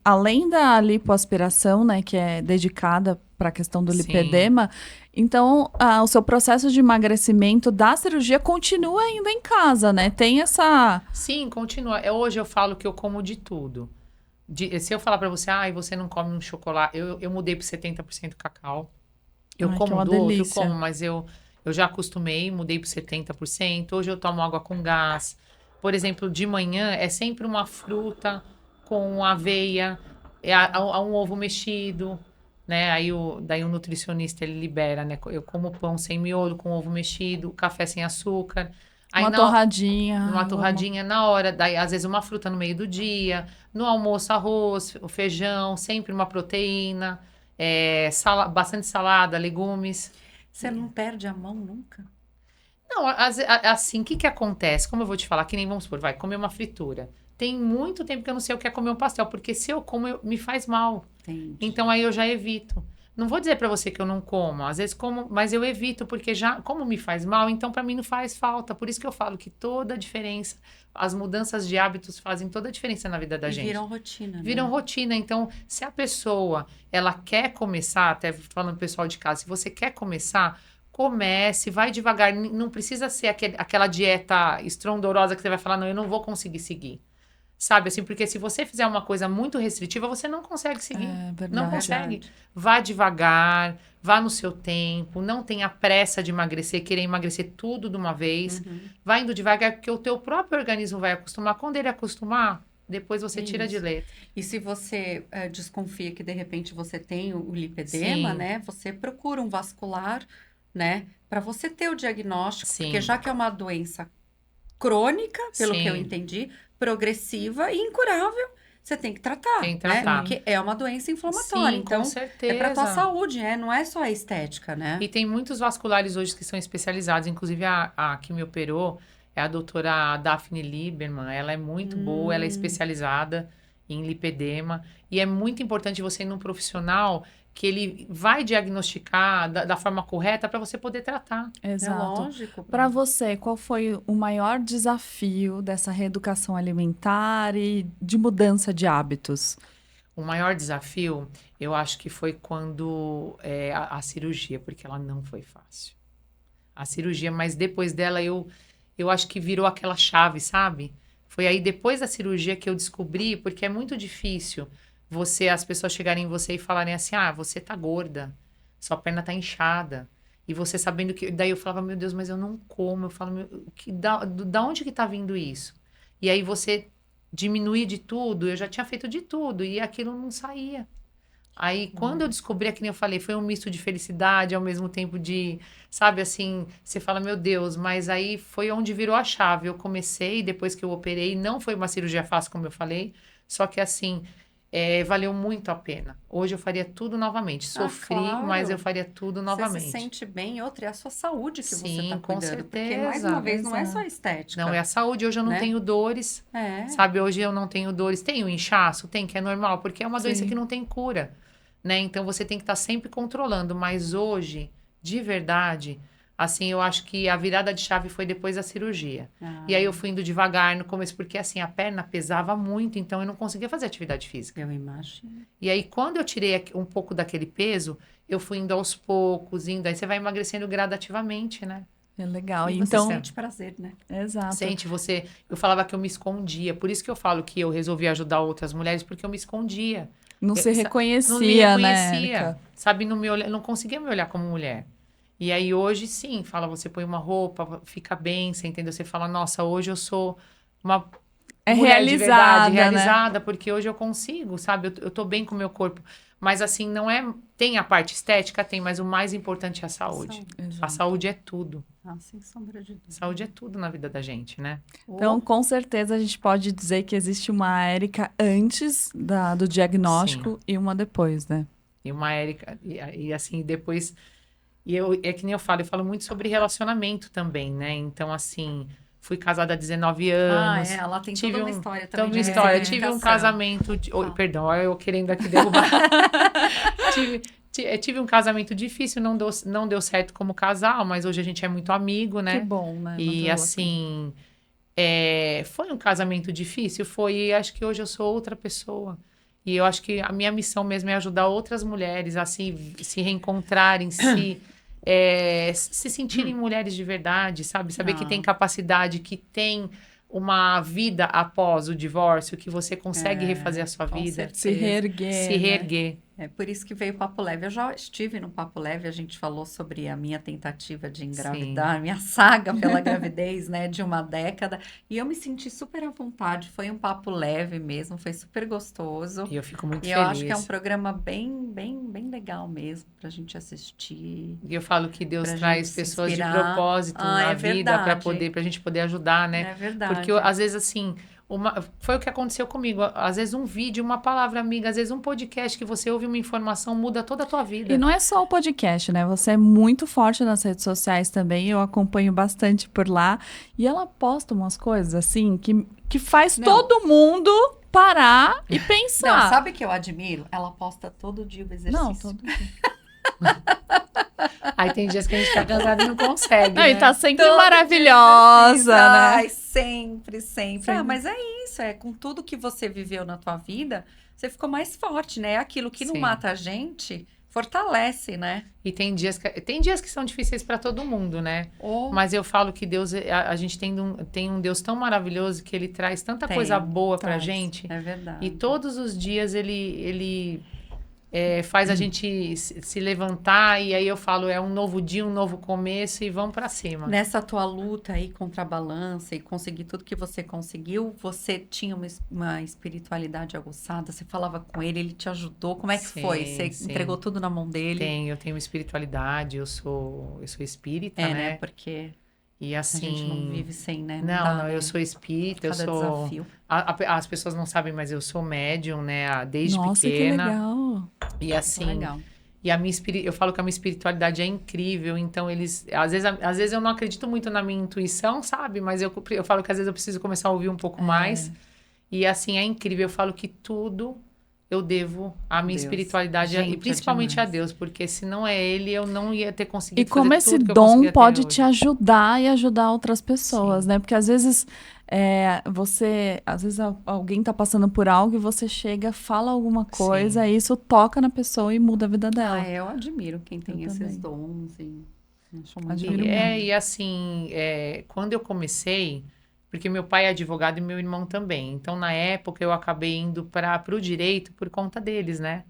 S1: além da lipoaspiração, né, que é dedicada para a questão do
S3: Sim.
S1: lipedema, então o seu processo de emagrecimento da cirurgia continua ainda em casa, né? Tem essa.
S3: Sim, continua. Hoje eu falo que eu como de tudo. Se eu falar pra você, você não come um chocolate, eu mudei pro 70% cacau. Eu
S1: Ai, que é
S3: como
S1: uma
S3: do outro,
S1: delícia.
S3: como, mas eu já acostumei, mudei pro 70%. Hoje eu tomo água com gás. Por exemplo, de manhã é sempre uma fruta com aveia, um ovo mexido, né? Daí o nutricionista ele libera, né? Eu como pão sem miolo com ovo mexido, café sem açúcar. Aí
S1: Uma torradinha.
S3: uma torradinha na hora, daí às vezes uma fruta no meio do dia, no almoço arroz, o feijão, sempre uma proteína, bastante salada, legumes.
S2: Você não perde a mão nunca?
S3: Não, assim, o que acontece? Como eu vou te falar, que nem vamos supor, vai comer uma fritura. Tem muito tempo que eu não sei o que é comer um pastel, porque se eu como, me faz mal.
S2: Entendi.
S3: Então aí eu já evito. Não vou dizer pra você que eu não como, às vezes como, mas eu evito, porque como me faz mal, então pra mim não faz falta. Por isso que eu falo que toda a diferença, as mudanças de hábitos fazem toda a diferença na vida da gente.
S2: Viram rotina, né?
S3: Viram rotina. Então, se a pessoa, ela quer começar, até falando pro pessoal de casa, se você quer começar, comece, vai devagar. Não precisa ser aquela dieta estrondorosa que você vai falar, não, eu não vou conseguir seguir. Sabe, assim, porque se você fizer uma coisa muito restritiva, você não consegue seguir.
S1: verdade.
S3: Não consegue. Vá devagar, vá no seu tempo, não tenha pressa de emagrecer, querer emagrecer tudo de uma vez. Vai indo devagar, porque o teu próprio organismo vai acostumar. Quando ele acostumar, depois você tira de letra.
S2: E se você desconfia que de repente você tem o lipedema,
S3: Sim.
S2: né? Você procura um vascular, né? Para você ter o diagnóstico,
S3: Sim.
S2: porque já que é uma doença crônica, pelo que eu
S3: Sim.
S2: entendi, progressiva e incurável, você tem que tratar,
S3: Tem que
S2: né?
S3: tratar.
S2: Porque é uma doença inflamatória,
S3: Sim,
S2: então
S3: com certeza.
S2: é para tua saúde, não é só a estética, né?
S3: E tem muitos vasculares hoje que são especializados. Inclusive, a que me operou é a doutora Daphne Lieberman. Ela é muito boa, ela é especializada em lipedema. E é muito importante você ir num profissional que ele vai diagnosticar da forma correta para você poder tratar.
S1: Exato.
S2: É lógico.
S1: Para você, qual foi o maior desafio dessa reeducação alimentar e de mudança de hábitos?
S3: O maior desafio, eu acho que foi quando a cirurgia, porque ela não foi fácil. A cirurgia, mas depois dela eu acho que virou aquela chave, sabe? Foi aí depois da cirurgia que eu descobri, porque é muito difícil as pessoas chegarem em você e falarem assim, você tá gorda, sua perna tá inchada. E você sabendo que... Daí eu falava, meu Deus, mas eu não como. Eu falo, da onde que tá vindo isso? E aí você diminuir de tudo, eu já tinha feito de tudo, e aquilo não saía. Aí, quando eu descobri, que nem eu falei, foi um misto de felicidade, ao mesmo tempo de, sabe, assim, você fala, meu Deus, mas aí foi onde virou a chave. Eu comecei, depois que eu operei, não foi uma cirurgia fácil, como eu falei, só que assim, valeu muito a pena. Hoje eu faria tudo novamente. Sofri,
S2: claro.
S3: mas eu faria tudo novamente.
S2: Você se sente bem, outra é a sua saúde que você
S3: Sim,
S2: tá
S3: com
S2: cuidando. Porque,
S3: certeza.
S2: mais uma vez, não é só estética.
S3: Não, é a saúde. Hoje eu não
S2: né?
S3: tenho dores, sabe? Hoje eu não tenho dores. Tenho inchaço? Tem, que é normal, porque é uma doença que não tem cura, né? Então, você tem que estar sempre controlando. Mas hoje, de verdade, assim, eu acho que a virada de chave foi depois da cirurgia. E aí eu fui indo devagar no começo, porque assim, a perna pesava muito, então eu não conseguia fazer atividade física.
S2: Eu imagino.
S3: E aí, quando eu tirei um pouco daquele peso, eu fui indo aos poucos, aí você vai emagrecendo gradativamente, né?
S1: É legal.
S2: E
S1: Então,
S2: você sente prazer, né?
S1: exato.
S3: Eu falava que eu me escondia, por isso que eu falo que eu resolvi ajudar outras mulheres, porque eu me escondia.
S1: Não se reconhecia,
S3: Não me reconhecia,
S1: né, Érica?
S3: sabe? Não conseguia me olhar como mulher. E aí hoje sim, você põe uma roupa, fica bem, você entendeu? Você fala, nossa, hoje eu sou uma mulher de verdade, realizada, porque hoje eu consigo, sabe? Eu tô bem com o meu corpo. Mas assim, não é... Tem a parte estética, tem, mas o mais importante é a saúde. A saúde é tudo.
S2: Sem sombra de dúvida.
S3: Saúde é tudo na vida da gente, né?
S1: Então, com certeza, a gente pode dizer que existe uma Érica antes do diagnóstico e uma depois, né?
S3: E uma Érica... E assim, depois... É que nem eu falo muito sobre relacionamento também, né? Então, assim, fui casada há 19 anos.
S2: Ela tem toda uma história também.
S3: Então, uma história. Tive um casamento... Perdão, olha eu querendo aqui derrubar. Tive um casamento difícil, não deu certo como casal, mas hoje a gente é muito amigo, né?
S1: Que bom, né?
S3: E assim, foi um casamento difícil? Foi, e acho que hoje eu sou outra pessoa. E eu acho que a minha missão mesmo é ajudar outras mulheres a se reencontrarem, se sentirem mulheres de verdade, sabe? Saber que tem capacidade, que tem uma vida após o divórcio, que você consegue refazer a sua vida.
S1: Se reerguer.
S3: Se reerguer.
S2: É por isso que veio o Papo Leve. Eu já estive no Papo Leve, a gente falou sobre a minha tentativa de engravidar, minha saga pela gravidez, né, de uma década. E eu me senti super à vontade. Foi um papo leve mesmo, foi super gostoso.
S3: E eu fico muito feliz.
S2: E eu acho que é um programa bem legal mesmo pra gente assistir.
S3: E eu falo que Deus traz pessoas de propósito na vida pra gente poder ajudar, né?
S2: É verdade.
S3: Porque às vezes assim, foi o que aconteceu comigo. Às vezes um vídeo, uma palavra amiga, às vezes um podcast que você ouve uma informação muda toda a tua vida.
S1: E não é só o podcast, né? Você é muito forte nas redes sociais também. Eu acompanho bastante por lá. E ela posta umas coisas assim que faz todo mundo parar e pensar.
S2: Não, sabe o que eu admiro? Ela posta todo dia o exercício.
S1: Não, todo dia.
S3: Aí tem dias que a gente tá cansado e não consegue,
S1: Não,
S3: né?
S1: e tá sempre
S2: Todo
S1: maravilhosa, né?
S2: Ai, sempre. Mas é isso, com tudo que você viveu na tua vida, você ficou mais forte, né? Aquilo que não mata a gente, fortalece, né?
S3: E tem dias que são difíceis para todo mundo, né? Mas eu falo que Deus, a gente tem um Deus tão maravilhoso que ele traz tanta coisa boa pra gente.
S2: É verdade.
S3: E todos os dias ele faz a gente se levantar, e aí eu falo, é um novo dia, um novo começo, e vamos pra cima.
S2: Nessa tua luta aí contra a balança e conseguir tudo que você conseguiu, você tinha uma espiritualidade aguçada, você falava com ele, ele te ajudou, como é que foi? Você entregou tudo na mão dele?
S3: Eu tenho espiritualidade, eu sou espírita,
S2: né? Porque...
S3: E assim,
S2: a gente não vive sem, né?
S3: Não, eu sou espírita, eu sou...
S2: desafio.
S3: As pessoas não sabem, mas eu sou médium, né? Desde pequena.
S1: Nossa, que legal.
S3: E assim...
S2: Legal.
S3: E eu falo que a minha espiritualidade é incrível, então eles... Às vezes eu não acredito muito na minha intuição, sabe? Mas eu falo que às vezes eu preciso começar a ouvir um pouco mais. E assim, é incrível. Eu falo que tudo... eu devo à minha espiritualidade, e principalmente a Deus, porque se não é Ele, eu não ia ter conseguido fazer tudo que eu
S1: E como esse dom pode te ajudar e ajudar outras pessoas, né? Porque às vezes alguém tá passando por algo e você chega, fala alguma coisa, e isso toca na pessoa e muda a vida dela.
S2: Eu admiro quem tem esses dons e acho muito
S1: admiro muito.
S3: E assim, quando eu comecei... Porque meu pai é advogado e meu irmão também. Então, na época, eu acabei indo para o direito por conta deles, né?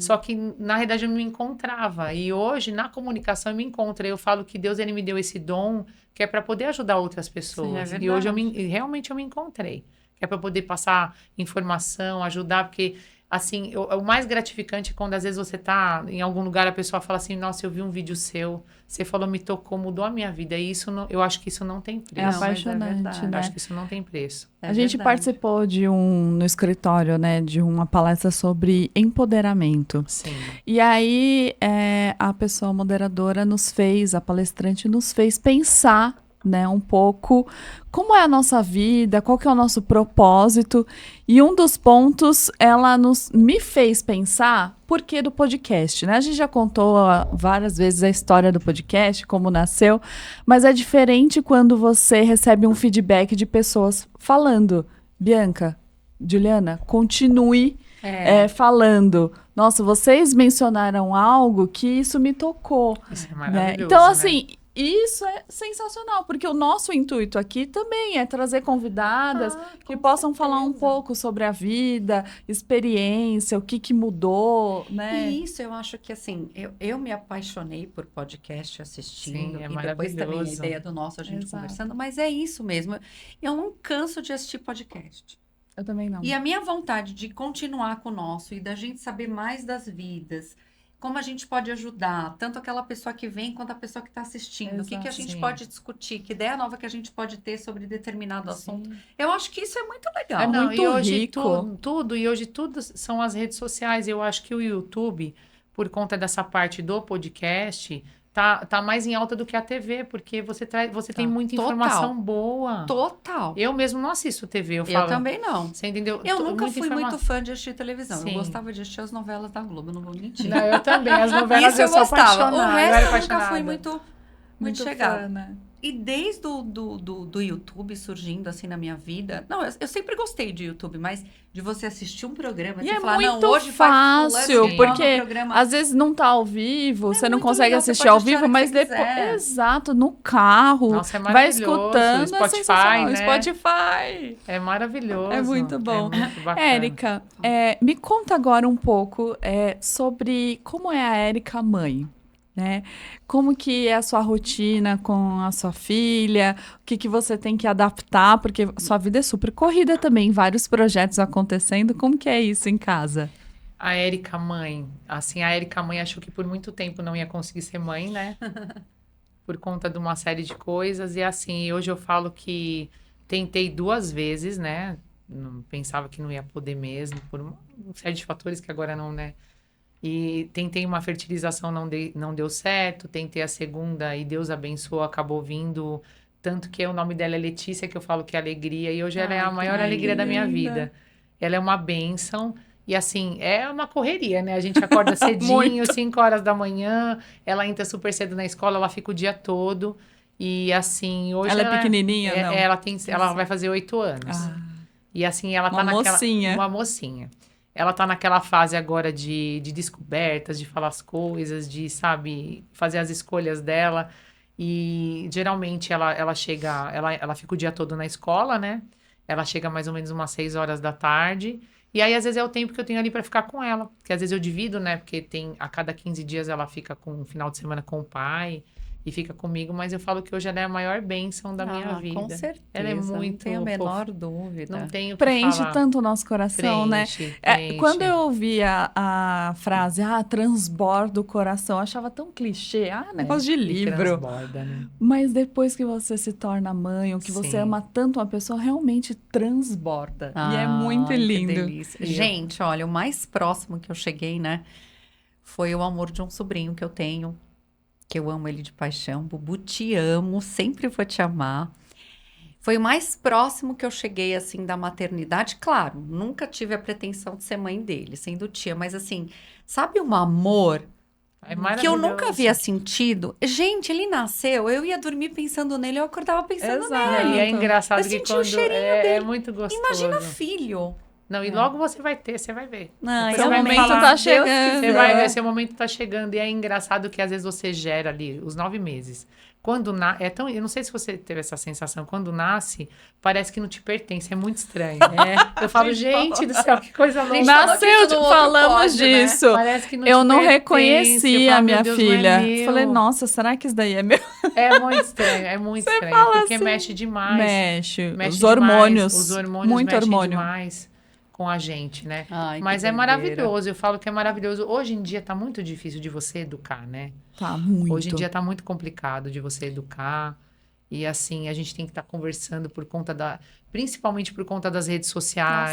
S3: Só que, na verdade, eu não me encontrava. E hoje, na comunicação, eu me encontro. Eu falo que Deus, ele me deu esse dom que é para poder ajudar outras pessoas.
S2: Sim,
S3: e hoje, realmente, eu me encontrei. Que é para poder passar informação, ajudar. Porque assim, o mais gratificante é quando às vezes você tá em algum lugar, a pessoa fala assim, nossa, eu vi um vídeo seu, você falou, me tocou, mudou a minha vida. E isso, eu acho que isso não tem
S1: É
S3: preço.
S1: apaixonante,
S2: verdade.
S3: Eu
S1: né?
S3: acho que isso não tem preço.
S2: É
S1: A gente
S2: verdade.
S1: participou no escritório, né, de uma palestra sobre empoderamento.
S3: Sim.
S1: E aí, a pessoa moderadora a palestrante nos fez pensar, né, um pouco como é a nossa vida, qual que é o nosso propósito. E um dos pontos, me fez pensar por que do podcast, né? A gente já contou várias vezes a história do podcast, como nasceu, mas é diferente quando você recebe um feedback de pessoas falando, Bianca, Juliana, continue falando. Nossa, vocês mencionaram algo que isso me tocou.
S3: Isso é
S1: Né?
S3: maravilhoso,
S1: Então,
S3: né?
S1: assim, isso é sensacional, porque o nosso intuito aqui também é trazer convidadas que possam falar um pouco sobre a vida, experiência, o que mudou, né?
S2: E isso eu acho que, assim, eu me apaixonei por podcast assistindo,
S3: Sim, é
S2: e depois também a
S3: maravilhoso.
S2: ideia do nosso, a gente
S1: Exato.
S2: conversando, mas é isso mesmo. Eu não canso de assistir podcast.
S1: Eu também não.
S2: E a minha vontade de continuar com o nosso e da gente saber mais das vidas, como a gente pode ajudar, tanto aquela pessoa que vem quanto a pessoa que está assistindo, o que a
S1: Exato.
S2: gente
S3: Sim.
S2: pode discutir, que ideia nova que a gente pode ter sobre determinado assunto.
S1: Sim.
S2: Eu acho que isso é muito legal.
S1: É muito
S3: e hoje
S1: rico.
S3: e hoje tudo são as redes sociais. Eu acho que o YouTube, por conta dessa parte do podcast, tá mais em alta do que a TV, porque você tem muita
S2: Total.
S3: informação boa.
S2: Total.
S3: Eu mesmo não assisto TV, eu
S2: Eu
S3: falo.
S2: também não.
S3: Você entendeu?
S2: Eu nunca
S3: Muita
S2: fui
S3: informa-
S2: muito fã de assistir televisão.
S3: Sim.
S2: Eu gostava de assistir as novelas da Globo, não vou mentir.
S3: Não, eu também. As novelas
S2: Isso eu
S3: sou
S2: gostava. O
S3: apaixonada.
S2: resto
S3: era
S2: eu nunca
S3: apaixonada.
S2: fui muito chegada.
S1: fã, né?
S2: E desde do YouTube surgindo assim na minha vida. Não, eu sempre gostei de YouTube, mas de você assistir um programa
S1: E
S2: você
S1: é
S2: falar,
S1: muito
S2: não, hoje
S1: fácil,
S2: faz fulano,
S1: porque
S2: toma programa.
S1: às vezes não tá ao vivo, você não
S2: muito
S1: consegue
S2: legal, você
S1: assistir
S2: pode
S1: ao
S2: assistir a
S1: vivo,
S2: hora
S1: mas
S2: que você
S1: depois.
S2: quiser.
S1: Exato, no carro.
S3: Nossa, é
S1: vai
S3: maravilhoso.
S1: escutando,
S3: Spotify,
S1: é sensacional.
S3: né?
S1: Spotify.
S3: É maravilhoso.
S1: É muito bom.
S3: É muito bacana.
S1: Érica, me conta agora um pouco sobre como é a Érica mãe, né? Como que é a sua rotina com a sua filha? O que você tem que adaptar? Porque sua vida é super corrida também, vários projetos acontecendo. Como que é isso em casa?
S3: A Érica mãe. Assim, a Érica mãe achou que por muito tempo não ia conseguir ser mãe, né? Por conta de uma série de coisas. E assim, hoje eu falo que tentei 2 vezes, né? Pensava que não ia poder mesmo, por uma série de fatores que agora não, né? E tentei uma fertilização, não deu certo. Tentei a segunda e Deus abençoou, acabou vindo. Tanto que o nome dela é Letícia, que eu falo que é alegria. E hoje ela é a maior alegria da minha vida. Ela é uma bênção. E assim, é uma correria, né? A gente acorda cedinho, 5 horas da manhã. Ela entra super cedo na escola, ela fica o dia todo. E assim, hoje
S1: Ela é pequenininha, não?
S3: Ela vai fazer 8 anos. E assim, ela tá
S1: Uma mocinha.
S3: Uma mocinha. Ela tá naquela fase agora de descobertas, de falar as coisas, de, sabe, fazer as escolhas dela. E geralmente ela chega, ela fica o dia todo na escola, né? Ela chega mais ou menos umas 6 horas da tarde. E aí, às vezes, é o tempo que eu tenho ali pra ficar com ela. Porque às vezes eu divido, né? Porque a cada 15 dias ela fica com um final de semana com o pai e fica comigo, mas eu falo que hoje ela é a maior bênção da minha vida.
S2: Com certeza.
S3: Ela é muito
S2: Não tenho a menor dúvida.
S3: Não tenho o que
S1: Preenche
S3: falar.
S1: tanto o nosso coração,
S3: Preenche,
S1: né?
S3: preenche.
S1: Quando eu ouvi a frase, transborda o coração, eu achava tão clichê, negócio de
S3: E
S1: livro.
S3: transborda, né?
S1: Mas depois que você se torna mãe, ou que você
S3: Sim.
S1: ama tanto uma pessoa, realmente transborda. E é muito
S2: Ai, que
S1: lindo.
S2: delícia. Gente, olha, o mais próximo que eu cheguei, né, foi o amor de um sobrinho que eu tenho, que eu amo ele de paixão. Bubu, te amo, sempre vou te amar. Foi o mais próximo que eu cheguei, assim, da maternidade. Claro, nunca tive a pretensão de ser mãe dele, sendo tia, mas assim, sabe um amor
S3: É
S2: que eu nunca
S3: maravilhoso.
S2: havia sentido? Gente, ele nasceu, eu ia dormir pensando nele, eu acordava pensando
S1: Exato.
S2: nele.
S3: E é engraçado
S2: Eu
S3: que
S2: senti o
S3: quando
S2: cheirinho
S3: é muito gostoso.
S2: Imagina filho.
S3: Não, e logo você vai ter, você vai ver.
S2: Não,
S3: Depois
S1: Seu
S3: você vai me
S1: momento
S3: falar.
S1: tá
S2: se Deus
S1: chegando.
S3: Você vai ver, seu momento tá chegando. E é engraçado que às vezes você gera ali os 9 meses. Quando eu não sei se você teve essa sensação. Quando nasce, parece que não te pertence. É muito estranho. Eu falo, gente do céu, que coisa louca.
S1: Nasceu,
S2: no outro
S1: falamos
S2: pod, né?
S1: disso.
S3: Parece que não
S1: Eu
S3: te
S1: não
S3: pertence.
S1: reconheci
S3: Eu falo,
S1: a minha
S3: meu Deus, não é
S1: filha.
S3: meu.
S1: Falei, nossa, será que isso daí é meu?
S3: É muito estranho, é muito estranho.
S1: fala
S3: Porque
S1: assim,
S3: mexe demais.
S1: Mexe.
S3: Mexe
S1: Os
S3: demais,
S1: hormônios.
S3: Os hormônios
S1: Muito
S3: mexem
S1: hormônio.
S3: demais. com a gente, né?
S2: Ai, que
S3: Mas é
S2: doideira.
S3: maravilhoso, eu falo que é maravilhoso. Hoje em dia tá muito difícil de você educar, né?
S1: Tá muito.
S3: Hoje em dia tá muito complicado de você educar. E assim, a gente tem que estar conversando principalmente por conta das redes
S2: Nossa,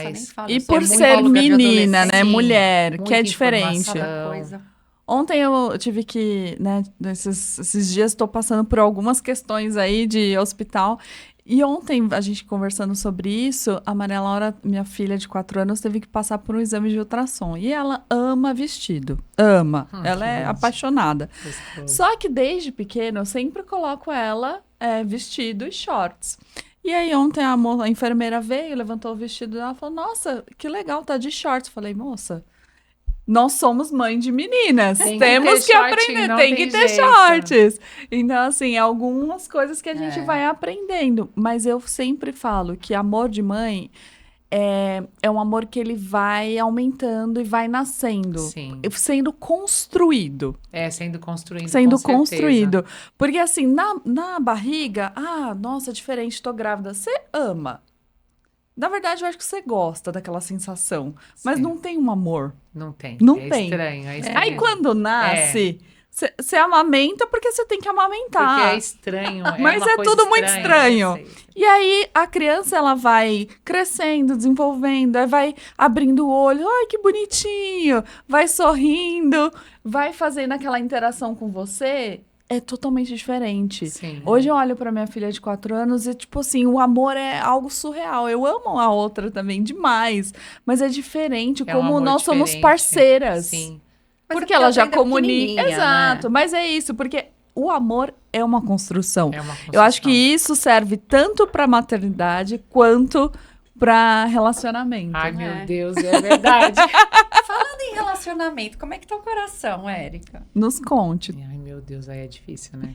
S2: nem
S3: sociais.
S2: fala.
S1: E
S2: eu sou
S1: por
S3: muito
S1: ser
S2: psicóloga de
S1: menina, né?
S2: adolescente.
S1: Mulher, que
S3: muita
S1: é diferente.
S3: informação.
S2: Cada coisa.
S1: Ontem eu tive que, né, esses dias estou passando por algumas questões aí de hospital. E ontem, a gente conversando sobre isso, a Maria Laura, minha filha de 4 anos, teve que passar por um exame de ultrassom. E ela ama vestido. Ama. Ela
S3: que
S1: é
S3: lindo.
S1: apaixonada.
S3: Gostoso.
S1: Só que desde pequena, eu sempre coloco ela vestido e shorts. E aí ontem a enfermeira veio, levantou o vestido dela e falou, nossa, que legal, tá de shorts. Falei, moça, nós somos mãe de meninas.
S3: Tem que
S1: Temos
S3: ter
S1: que
S3: short,
S1: aprender,
S3: não
S1: tem
S3: tem
S1: que ter
S3: jeito.
S1: shorts. Então, assim, algumas coisas que a gente
S2: É.
S1: vai aprendendo. Mas eu sempre falo que amor de mãe é um amor que ele vai aumentando e vai nascendo.
S3: Sim.
S1: Sendo construído.
S3: Sendo construído,
S1: Sendo
S3: com certeza.
S1: construído. Porque, assim, na barriga, nossa, diferente, tô grávida. Você ama. Na verdade, eu acho que você gosta daquela sensação. Mas
S3: Sim.
S1: não tem um amor.
S3: Não tem.
S1: Não
S3: é
S1: tem.
S3: Estranho, é estranho.
S1: Aí, quando nasce, você amamenta porque você tem que
S3: Porque
S1: amamentar.
S3: é estranho.
S1: Mas
S3: uma
S1: é
S3: coisa
S1: tudo muito
S2: Eu sei.
S1: E aí, a criança, ela vai crescendo, desenvolvendo, aí vai abrindo o olho, ai, que bonitinho, vai sorrindo, vai fazendo aquela interação com você, é totalmente diferente.
S3: Sim.
S1: Hoje eu olho pra minha filha de 4 anos e, tipo assim, o amor é algo surreal. Eu amo a outra também demais, mas é diferente
S3: É um
S1: como
S3: amor
S1: nós somos
S3: diferente.
S1: parceiras.
S3: Sim.
S2: Mas
S1: Porque
S2: é
S1: ela
S2: a
S1: já
S2: vida é
S1: comunica.
S2: pequenininha,
S1: Exato,
S2: né?
S1: mas é isso, porque o amor é uma construção.
S3: É uma
S1: Eu acho que
S3: construção.
S1: isso serve tanto para maternidade quanto para relacionamento.
S3: Ai,
S2: É.
S3: meu Deus, é verdade.
S2: Falando em relacionamento, como é que tá o coração, Érica?
S1: Nos conte.
S3: Ai, meu Deus, aí é difícil, né?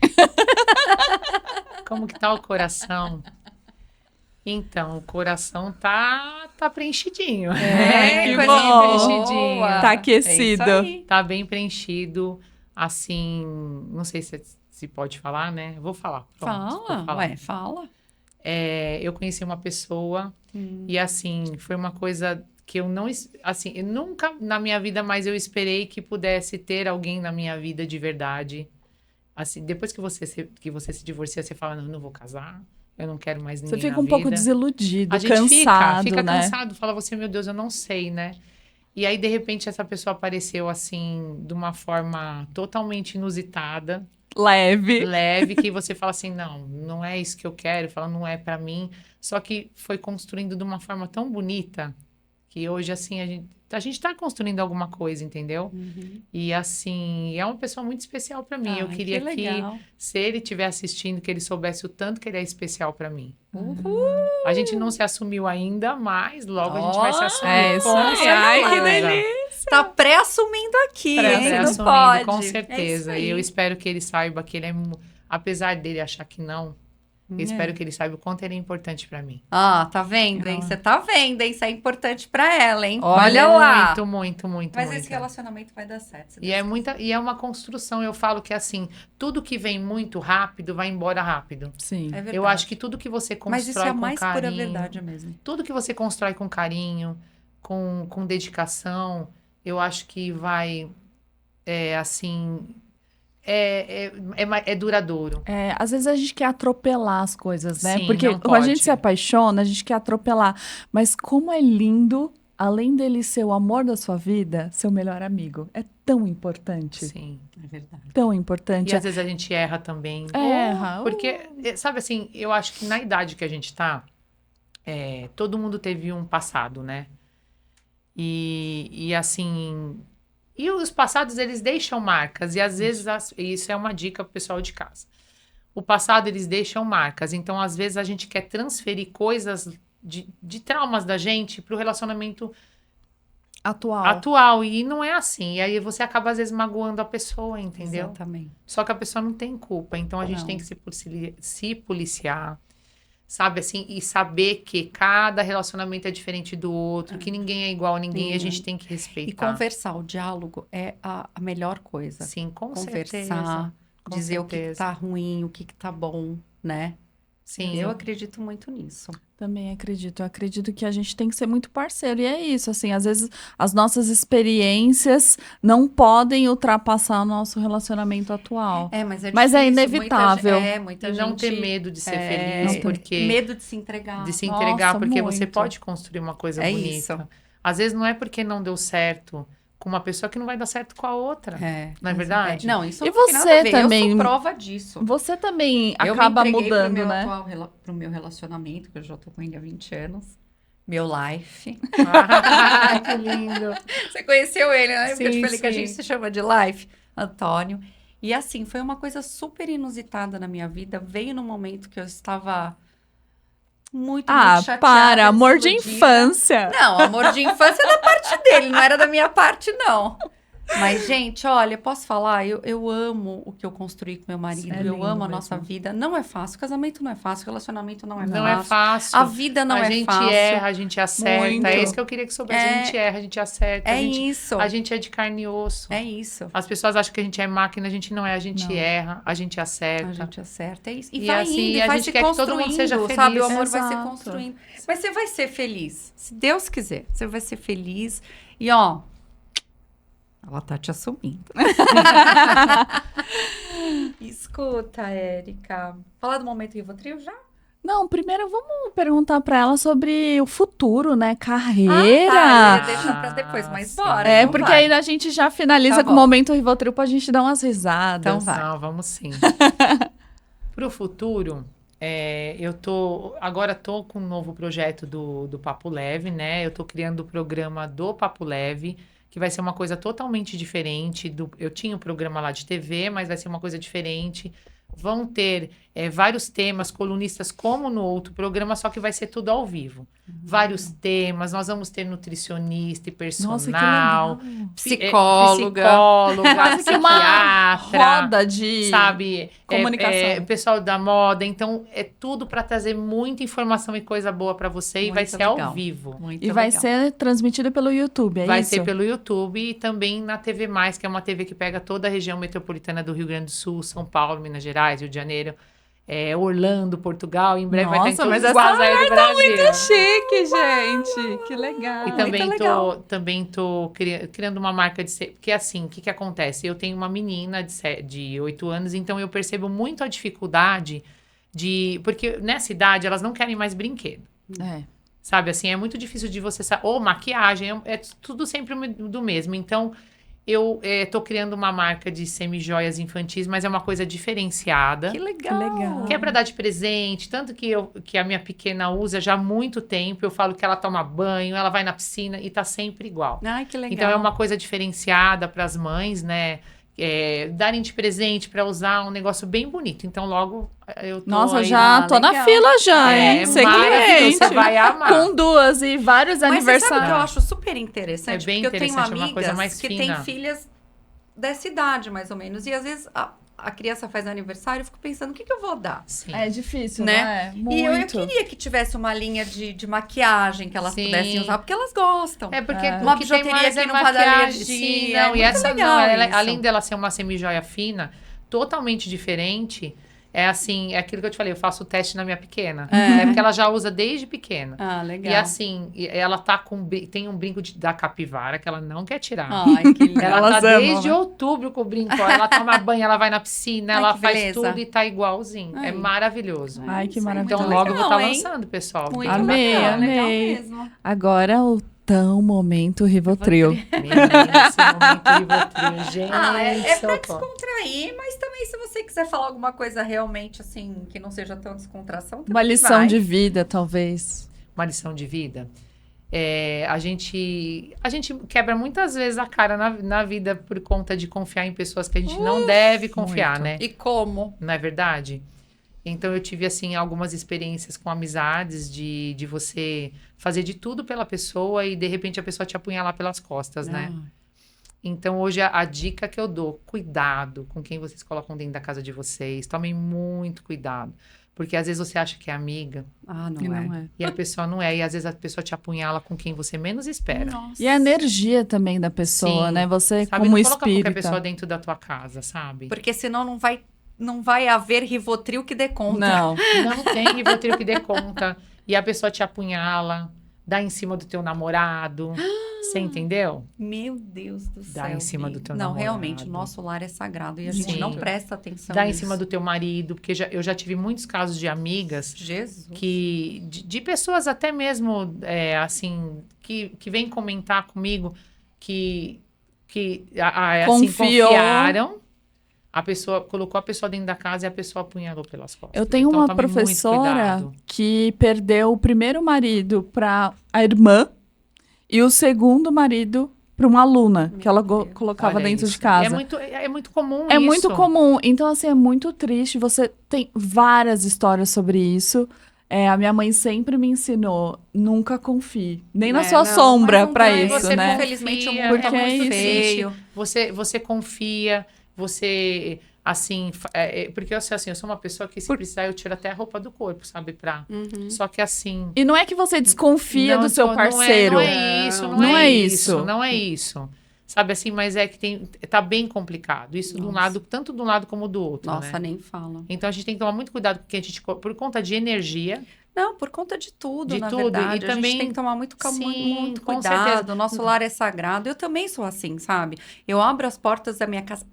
S3: Como que tá o coração? Então, o coração tá preenchidinho.
S1: que
S3: tá
S1: bom.
S3: bem preenchidinho.
S1: Tá aquecido.
S2: É isso aí.
S3: Tá bem preenchido. Assim, não sei se pode falar, né? Eu vou falar. Pronto, vou
S2: Fala,
S3: falar.
S2: ué, fala.
S3: Eu conheci uma pessoa e, assim, foi uma coisa que eu não... Assim, eu nunca na minha vida mais eu esperei que pudesse ter alguém na minha vida de verdade. Assim, depois que você se divorcia, você fala, não, eu não vou casar, eu não quero mais ninguém
S1: Você fica
S3: na
S1: um pouco
S3: vida.
S1: desiludido,
S3: A gente
S1: cansado,
S3: fica
S1: né?
S3: cansado, fala você, meu Deus, eu não sei, né? E aí, de repente, essa pessoa apareceu, assim, de uma forma totalmente inusitada,
S1: Leve.
S3: leve, que você fala assim, não é isso que eu quero, fala, não é pra mim. Só que foi construindo de uma forma tão bonita, que hoje, assim, a gente tá construindo alguma coisa, entendeu? E, assim, é uma pessoa muito especial pra mim. Eu
S2: Ai,
S3: queria
S2: que
S3: que,
S2: legal.
S3: se ele estiver assistindo, que ele soubesse o tanto que ele é especial pra mim.
S2: Uhul.
S3: A gente não se assumiu ainda, mas logo a gente vai se
S2: Ó,
S3: assumir.
S1: É isso
S3: com
S1: aí. Ai, que
S3: certeza.
S1: delícia.
S2: Tá pré-assumindo aqui, hein? Não
S3: Pré-assumindo,
S2: pode.
S3: com
S2: É
S3: certeza.
S2: isso
S3: E
S2: aí.
S3: eu espero que ele saiba que ele é... Apesar dele achar que não, eu espero que ele saiba o quanto ele é importante pra mim.
S2: Ah, tá vendo, hein?
S3: Não.
S2: Você tá vendo, hein? Isso é importante pra ela, hein?
S1: Olha
S2: lá.
S3: Muito, muito, muito,
S2: Mas
S3: muito.
S2: esse relacionamento vai dar certo. se
S3: E
S2: Deus
S3: e é uma construção. Eu falo que, assim, tudo que vem muito rápido vai embora rápido.
S1: Sim.
S2: quiser. É verdade.
S3: Eu acho que tudo que você constrói
S2: Mas isso é a
S3: com
S2: mais
S3: carinho...
S2: pura verdade mesmo.
S3: Tudo que você constrói com carinho, com dedicação, eu acho que vai, assim, é duradouro.
S1: Às vezes a gente quer atropelar as coisas, né?
S3: Sim,
S1: Porque
S3: não
S1: quando a gente
S3: pode.
S1: se apaixona, a gente quer atropelar. Mas como é lindo, além dele ser o amor da sua vida, seu melhor amigo. É tão importante.
S3: Sim.
S2: É verdade.
S1: Tão importante.
S3: E às vezes a gente erra também.
S1: Erra.
S3: Porque, sabe assim, eu acho que na idade que a gente tá, todo mundo teve um passado, né? E assim... E os passados, eles deixam marcas. E às vezes, isso é uma dica pro pessoal de casa. O passado, eles deixam marcas. Então, às vezes, a gente quer transferir coisas de traumas da gente pro relacionamento atual. E não é assim. E aí, você acaba, às vezes, magoando a pessoa, entendeu?
S2: Exatamente.
S3: Só que a pessoa não tem culpa. Então, a gente
S2: Não.
S3: tem que se policiar. Sabe, assim, e saber que cada relacionamento é diferente do outro, que ninguém é igual a ninguém, e a gente tem que
S2: E
S3: respeitar.
S2: conversar, o diálogo é a melhor coisa.
S3: Sim, com
S2: Conversar,
S3: certeza. Com
S2: dizer o que
S3: certeza.
S2: tá ruim, o que tá bom, né?
S3: Sim.
S2: Eu acredito muito nisso.
S1: Também acredito. Eu acredito que a gente tem que ser muito parceiro. E é isso, assim, às vezes as nossas experiências não podem ultrapassar o nosso relacionamento atual.
S2: Mas é
S1: Mas é
S2: difícil,
S1: inevitável.
S2: Muita
S3: E
S2: gente...
S3: não ter medo de ser
S1: não
S3: feliz,
S1: ter-
S3: porque...
S2: Medo de se entregar.
S3: De se entregar,
S1: Nossa,
S3: porque você
S1: muito.
S3: pode construir uma coisa bonita.
S2: Isso.
S3: Às vezes não é porque não deu certo com uma pessoa que não vai dar certo com a outra. Não é verdade?
S2: Não, isso
S1: E
S2: não tem nada a
S1: você
S2: ver.
S1: também-
S2: Eu sou prova disso.
S1: Você também
S2: Eu
S1: acaba
S2: me entreguei
S1: mudando,
S2: pro meu
S1: né?
S2: pro meu relacionamento, que eu já tô com ele há 20 anos. Meu life.
S3: Ah, que lindo.
S2: Você conheceu ele, né? Porque eu te
S3: Sim,
S2: falei que a
S3: sim.
S2: gente se chama de life. Antônio. E assim, foi uma coisa super inusitada na minha vida. Veio num momento que eu estava muito chateada,
S1: para, amor de
S2: desiludida.
S1: infância.
S2: Não, amor de infância é da parte dele, não era da minha parte, não. Mas, gente, olha, posso falar? Eu amo o que eu construí com meu marido.
S1: É
S2: Eu
S1: lindo
S2: amo a
S1: mesmo.
S2: nossa vida. Não é fácil. Casamento não é fácil. Relacionamento não é
S3: Não
S2: fácil.
S3: é fácil.
S2: A vida não
S3: a
S2: é
S3: gente
S2: fácil.
S3: erra, a gente acerta.
S1: Muito.
S3: É isso que eu queria que soubesse. A gente erra, a gente acerta.
S2: É
S3: a gente é de carne e osso.
S2: É isso.
S3: As pessoas acham que a gente é máquina, a gente não é. A gente
S1: Não.
S3: erra, a gente acerta.
S2: A gente acerta. É isso.
S3: E
S2: vai
S3: assim,
S2: indo, e
S3: a
S2: vai
S3: gente
S2: se
S3: quer que todo
S2: construindo,
S3: mundo seja
S2: sabe? O
S3: feliz.
S2: amor vai se
S1: Exato.
S2: construindo. Mas você vai ser feliz. Se Deus quiser, você vai ser feliz. E, ó, ela tá te assumindo. Escuta, Érica. Falar do momento Rivotril já?
S1: Não, primeiro vamos perguntar pra ela sobre o futuro, né?
S2: Ah,
S1: Carreira.
S2: tá. Deixa pra depois, mas
S3: sim.
S2: bora.
S1: É,
S2: então
S1: porque
S2: vai.
S1: aí a gente já finaliza
S2: Tá
S1: com o
S2: bom.
S1: momento Rivotril pra gente dar umas risadas.
S2: Então vai.
S3: Não, vamos sim. Pro futuro, agora tô com um novo projeto do Papo Leve, né? Eu tô criando o programa do Papo Leve, que vai ser uma coisa totalmente diferente. Eu tinha um programa lá de TV, mas vai ser uma coisa diferente. Vão ter vários temas, colunistas, como no outro programa, só que vai ser tudo ao vivo. Vários temas, nós vamos ter nutricionista e
S1: Nossa, que
S3: personal,
S1: legal.
S2: Psicóloga.
S1: Quase que uma
S3: psiquiatra,
S1: roda de
S3: sabe?
S1: comunicação.
S3: Pessoal da moda. Então, é tudo para trazer muita informação e coisa boa para você. E vai
S2: Muito
S3: ser ao
S2: legal.
S3: vivo.
S2: Muito
S1: E vai
S2: legal.
S1: ser transmitido pelo YouTube, é
S3: Vai
S1: isso?
S3: ser pelo YouTube e também na TV Mais, que é uma TV que pega toda a região metropolitana do Rio Grande do Sul, São Paulo, Minas Gerais, Rio de Janeiro, Orlando, Portugal. Em breve vai estar em
S1: Nossa,
S3: todos
S1: mas
S3: os
S1: essa
S3: lugares do Brasil.
S1: Muito chique, gente. Que legal.
S3: E
S2: muito
S3: também tô criando uma marca de... Porque assim, o que acontece? Eu tenho uma menina de 8 anos, então eu percebo muito a dificuldade porque nessa idade elas não querem mais brinquedo.
S1: É.
S3: Sabe, assim, é muito difícil de você... Ou maquiagem, é tudo sempre do mesmo. Então, eu tô criando uma marca de semi-joias infantis, mas é uma coisa diferenciada.
S2: Que legal.
S1: Que legal.
S3: Que é pra dar de presente, tanto que a minha pequena usa já há muito tempo. Eu falo que ela toma banho, ela vai na piscina e tá sempre igual.
S2: Ai, que legal.
S3: Então, é uma coisa diferenciada para as mães, né? Darem de presente para usar um negócio bem bonito. Então, logo eu tô
S1: Nossa,
S3: aí
S1: já tô na
S2: legal.
S1: fila já, hein? Ser
S3: maravilhoso,
S1: cliente.
S3: você vai amar.
S1: Com duas e vários
S2: Mas você sabe o que eu
S1: aniversários.
S2: acho super interessante?
S3: É bem
S2: porque eu tenho
S3: interessante, é uma
S2: amigas
S3: coisa mais
S2: que
S3: fina.
S2: têm filhas dessa idade, mais ou menos. E às vezes a criança faz aniversário, eu fico pensando, o que eu vou dar?
S3: Sim.
S1: É difícil,
S2: Né?
S1: né? Muito.
S2: E eu queria que tivesse uma linha de maquiagem que elas
S3: Sim.
S2: pudessem usar, porque elas gostam.
S3: É porque
S2: Uma
S3: o que tem
S2: bijuteria
S3: mais
S2: que
S3: é
S2: não vai dar
S3: maquiagem.
S2: alergia.
S3: Sim,
S2: É
S3: não, e
S2: muito
S3: essa
S2: legal
S3: não, ela,
S2: isso.
S3: além dela ser uma semi-joia fina, totalmente diferente, é assim, é aquilo que eu te falei, eu faço o teste na minha pequena. É porque ela já usa desde pequena.
S2: Ah, legal.
S3: E assim, ela tá tem um brinco da capivara que ela não quer tirar.
S2: Ai, que legal.
S3: Ela
S1: Elas
S3: tá
S1: amam,
S3: desde
S1: né?
S3: outubro com o brinco. Ó, ela toma banho, ela vai na piscina,
S2: Ai,
S3: ela
S2: que
S3: faz
S2: beleza.
S3: tudo e tá igualzinho.
S2: Ai.
S3: É maravilhoso.
S1: Ai, que
S2: Isso aí,
S1: maravilha.
S3: Então
S2: muito
S3: logo eu vou estar
S2: legal, hein?
S3: lançando, pessoal.
S2: Muito
S1: Amei,
S2: legal, legal
S1: amei.
S2: mesmo.
S1: Agora o tão momento Rivotril.
S3: Menina, esse momento Rivotril, gente.
S2: É pra
S3: socorro.
S2: descontrair, mas também se você quiser falar alguma coisa realmente assim, que não seja tão descontração,
S1: Uma
S2: também
S1: lição
S2: vai.
S1: de vida, talvez.
S3: Uma lição de vida. A gente quebra muitas vezes a cara na vida por conta de confiar em pessoas que a gente não deve confiar,
S1: muito.
S3: né?
S2: E como?
S3: Não é verdade? Então, eu tive, assim, algumas experiências com amizades de você fazer de tudo pela pessoa e, de repente, a pessoa te apunhalar pelas costas, né? Então, hoje, a dica que eu dou, cuidado com quem vocês colocam dentro da casa de vocês. Tomem muito cuidado. Porque, às vezes, você acha que é amiga
S2: Ah,
S1: E
S2: não
S1: não
S2: é.
S1: é.
S3: e a pessoa não é. E, às vezes, a pessoa te apunhala com quem você menos espera.
S2: Nossa.
S1: E a energia também da pessoa,
S3: Sim.
S1: né? Você
S3: Sabe?
S1: como
S3: Não coloca qualquer
S1: espírita.
S3: pessoa dentro da tua casa, sabe?
S2: Porque senão não vai não vai haver Rivotril que dê conta.
S1: Não.
S3: Não tem Rivotril que dê conta. E a pessoa te apunhala, dá em cima do teu namorado. Você entendeu?
S2: Meu Deus do céu.
S3: Dá em cima
S2: Bi.
S3: do teu
S2: Não,
S3: namorado.
S2: realmente, o nosso lar é sagrado e a gente
S3: Sim.
S2: não presta atenção
S3: Dá em
S2: nisso.
S3: cima do teu marido. Porque eu já tive muitos casos de amigas
S2: Jesus.
S3: de pessoas até mesmo, assim, que vêm comentar comigo que assim,
S1: Confiou.
S3: confiaram. A pessoa colocou a pessoa dentro da casa e a pessoa apunhalou pelas costas.
S1: Eu tenho
S3: Então,
S1: uma
S3: tome muito
S1: professora
S3: cuidado.
S1: que perdeu o primeiro marido para a irmã e o segundo marido para uma aluna que ela
S2: Deus.
S1: colocava
S3: Olha
S1: dentro
S3: isso.
S1: de casa.
S3: É muito comum
S1: É
S3: isso.
S1: muito comum. Então, assim, é muito triste. Você tem várias histórias sobre isso. A minha mãe sempre me ensinou, nunca confie. Nem na sua
S2: não,
S1: sombra
S2: mas não
S1: pra
S2: tem.
S1: isso,
S3: Você
S1: né?
S2: Infelizmente, o
S3: confia,
S2: mundo
S1: Porque
S2: é
S1: é
S2: muito
S1: isso.
S2: feio.
S3: Você confia, você, assim... porque eu sou uma pessoa que, se precisar, eu tiro até a roupa do corpo, sabe? Só que, assim...
S1: E não é que você desconfia
S3: Não,
S1: do seu
S3: não
S1: parceiro.
S3: Não é isso, não,
S1: Não
S3: é
S1: é
S3: isso.
S1: isso.
S3: Não é isso. Sabe assim, mas é que tá bem complicado. Isso de um lado, tanto de um lado como do outro,
S2: Nossa,
S3: né?
S2: nem fala.
S3: Então a gente tem que tomar muito cuidado, porque a gente, por conta de energia,
S2: Não, por conta de tudo,
S3: De
S2: na
S3: tudo,
S2: verdade.
S3: e
S2: A
S3: também-
S2: gente tem que tomar muito
S3: Sim,
S2: muito
S3: com
S2: cuidado.
S3: certeza.
S2: O nosso lar é sagrado. Eu também sou assim, sabe? Eu abro as portas da minha casa.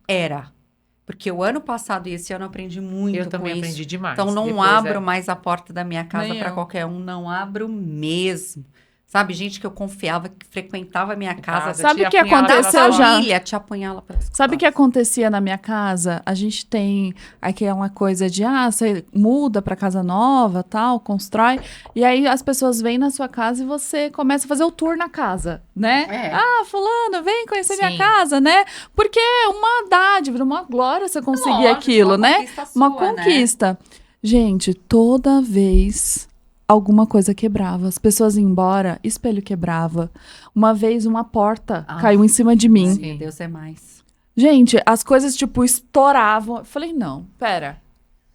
S2: Porque o ano passado e esse ano eu aprendi muito
S3: eu também
S2: com
S3: aprendi
S2: isso.
S3: demais.
S2: Então, não
S3: Depois,
S2: abro mais a porta da minha casa
S1: Nem
S2: para
S1: eu.
S2: qualquer um. Não abro mesmo. Sabe? Gente que eu confiava, que frequentava a minha casa.
S1: Sabe o que
S3: apunhala
S1: aconteceu
S3: pelas
S1: já?
S3: costas.
S2: Família te apunhala pelas
S1: Sabe o que
S2: costas.
S1: acontecia na minha casa? A gente tem aquela coisa de, você muda pra casa nova, tal, constrói, e aí as pessoas vêm na sua casa e você começa a fazer o tour na casa, né?
S2: É.
S1: Fulano, vem conhecer minha
S3: Sim.
S1: casa, né? Porque é uma dádiva, uma glória você conseguir
S2: Lógico,
S1: aquilo,
S2: uma
S1: né?
S2: conquista
S1: Uma
S2: sua, né?
S1: conquista. Gente, toda vez alguma coisa quebrava. As pessoas iam embora, espelho quebrava. Uma vez uma porta caiu em cima de mim.
S3: Sim.
S2: Meu Deus, é mais.
S1: Gente, as coisas, tipo, estouravam. Eu falei, não, pera.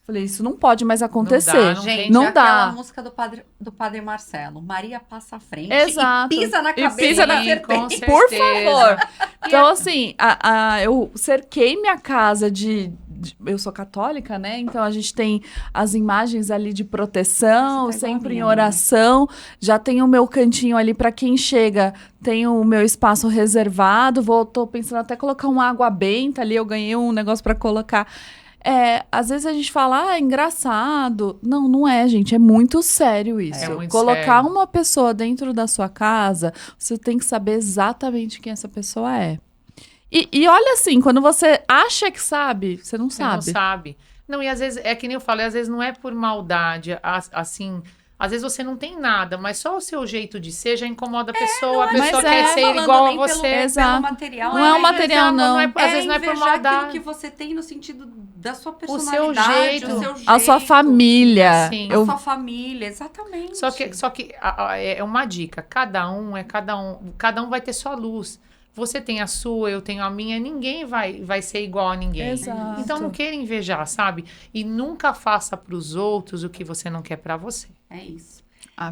S1: Falei, isso não pode mais acontecer.
S3: Não dá,
S2: Gente,
S1: não
S2: aquela
S1: dá.
S2: música do padre Marcelo. Maria passa à frente
S1: Exato.
S2: e pisa na
S1: E
S2: cabeça
S1: pisa
S2: da
S1: na-
S2: serpente.
S1: Por
S3: certeza.
S1: favor. Então, assim, eu cerquei minha casa eu sou católica, né? Então, a gente tem as imagens ali de proteção,
S2: Você tá igual a
S1: sempre em
S2: minha,
S1: oração. Já tem o meu cantinho ali para quem chega. Tem o meu espaço reservado. Tô pensando até colocar uma água benta ali. Eu ganhei um negócio para colocar. Às vezes a gente fala, engraçado. Não, não é, gente. É muito sério isso.
S3: É muito
S1: Colocar
S3: sério.
S1: uma pessoa dentro da sua casa, você tem que saber exatamente quem essa pessoa é. E olha assim, quando você acha que sabe, você não
S3: Você não
S1: sabe.
S3: sabe. Não, e às vezes, é que nem eu falei, às vezes não é por maldade, assim... Às vezes você não tem nada, mas só o seu jeito de ser já incomoda a pessoa. A pessoa
S1: mas
S3: quer ser
S2: Falando
S3: igual a
S2: nem
S3: você.
S1: Exato.
S2: Pelo material.
S1: Não é um material, não.
S3: Às vezes não é por
S2: invejar
S3: maldade.
S2: aquilo que você tem no sentido da sua
S3: seu
S2: personalidade,
S3: jeito.
S2: o seu
S1: A sua
S2: jeito,
S1: família.
S3: Sim.
S2: a sua família, exatamente.
S3: Só que é uma dica. Cada um vai ter sua luz. Você tem a sua, eu tenho a minha. Ninguém vai ser igual a ninguém.
S1: Exato.
S3: Então não queira invejar, sabe? E nunca faça para os outros o que você não quer para você.
S2: É isso.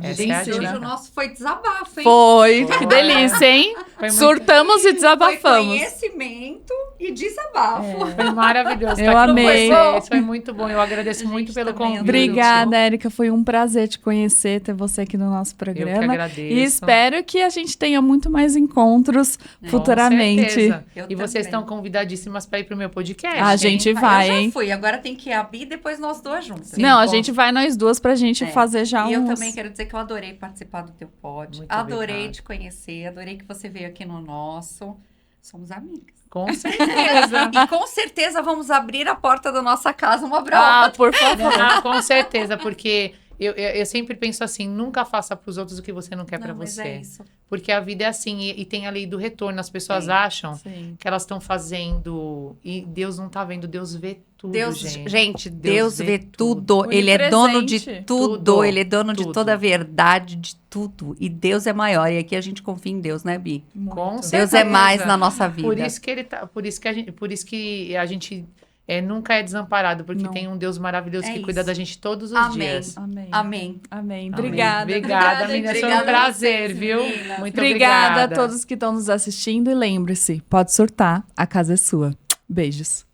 S3: Essa é a
S2: Gente, hoje
S3: dica.
S2: o nosso foi desabafo, hein?
S1: Foi, que
S3: Foi.
S1: delícia, hein?
S3: Foi muito-
S1: Surtamos e
S2: Foi
S1: desabafamos.
S2: conhecimento e desabafo.
S3: Foi maravilhoso.
S1: Eu
S3: estar aqui com
S1: amei.
S3: vocês. Foi muito bom. Eu agradeço
S2: Gente,
S3: muito pelo
S2: também
S3: convite.
S1: Obrigada, Érica. Foi um prazer te conhecer, ter você aqui no nosso
S3: Eu que
S1: programa.
S3: agradeço.
S1: E espero que a gente tenha muito mais encontros futuramente.
S3: Com certeza.
S2: Eu
S3: E vocês
S2: também.
S3: estão convidadíssimas para ir pro meu podcast.
S1: A gente vai,
S2: eu já
S1: hein?
S2: fui, agora tem que abrir e depois nós duas juntas.
S1: Não, a
S3: bom.
S1: gente vai nós duas pra gente
S2: É.
S1: fazer já
S2: E eu
S1: uns...
S2: também quero dizer que eu adorei participar do teu pod.
S3: Muito
S2: Adorei
S3: obrigada.
S2: te conhecer, adorei que você veio aqui no nosso. Somos amigas.
S3: Com certeza.
S2: E com certeza vamos abrir a porta da nossa casa uma pra outra.
S1: por favor.
S3: Com certeza, porque eu sempre penso assim, nunca faça para os outros o que você não quer para
S2: Mas
S3: você.
S2: é isso.
S3: Porque a vida é assim, e tem a lei do retorno. As pessoas
S2: Sim.
S3: acham
S1: Sim.
S3: que elas estão fazendo, e Deus não tá vendo, Deus vê tudo,
S2: Gente, Deus vê tudo.
S1: tudo.
S2: Ele é dono de
S1: Onipresente.
S2: tudo.
S3: Tudo.
S2: Ele é dono de
S3: Tudo.
S2: toda a verdade, de tudo. E Deus é maior. E aqui a gente confia em Deus, né, Bi?
S3: Com
S1: Muito.
S2: Deus
S3: certeza.
S2: é mais na nossa vida.
S3: Por isso que ele tá, por isso que a gente nunca é desamparado, porque
S1: Não.
S3: tem um Deus maravilhoso
S2: É
S3: que cuida
S2: isso.
S3: da gente todos os
S2: Amém.
S3: dias.
S1: Amém.
S2: Amém.
S1: Amém.
S3: Amém.
S1: Obrigada.
S3: Obrigada, meninas. Foi um
S2: obrigada a
S3: prazer,
S2: vocês,
S3: viu?
S2: meninas.
S3: Muito
S1: Obrigada
S3: obrigada.
S1: a todos que estão nos assistindo. E lembre-se, pode surtar, a casa é sua. Beijos.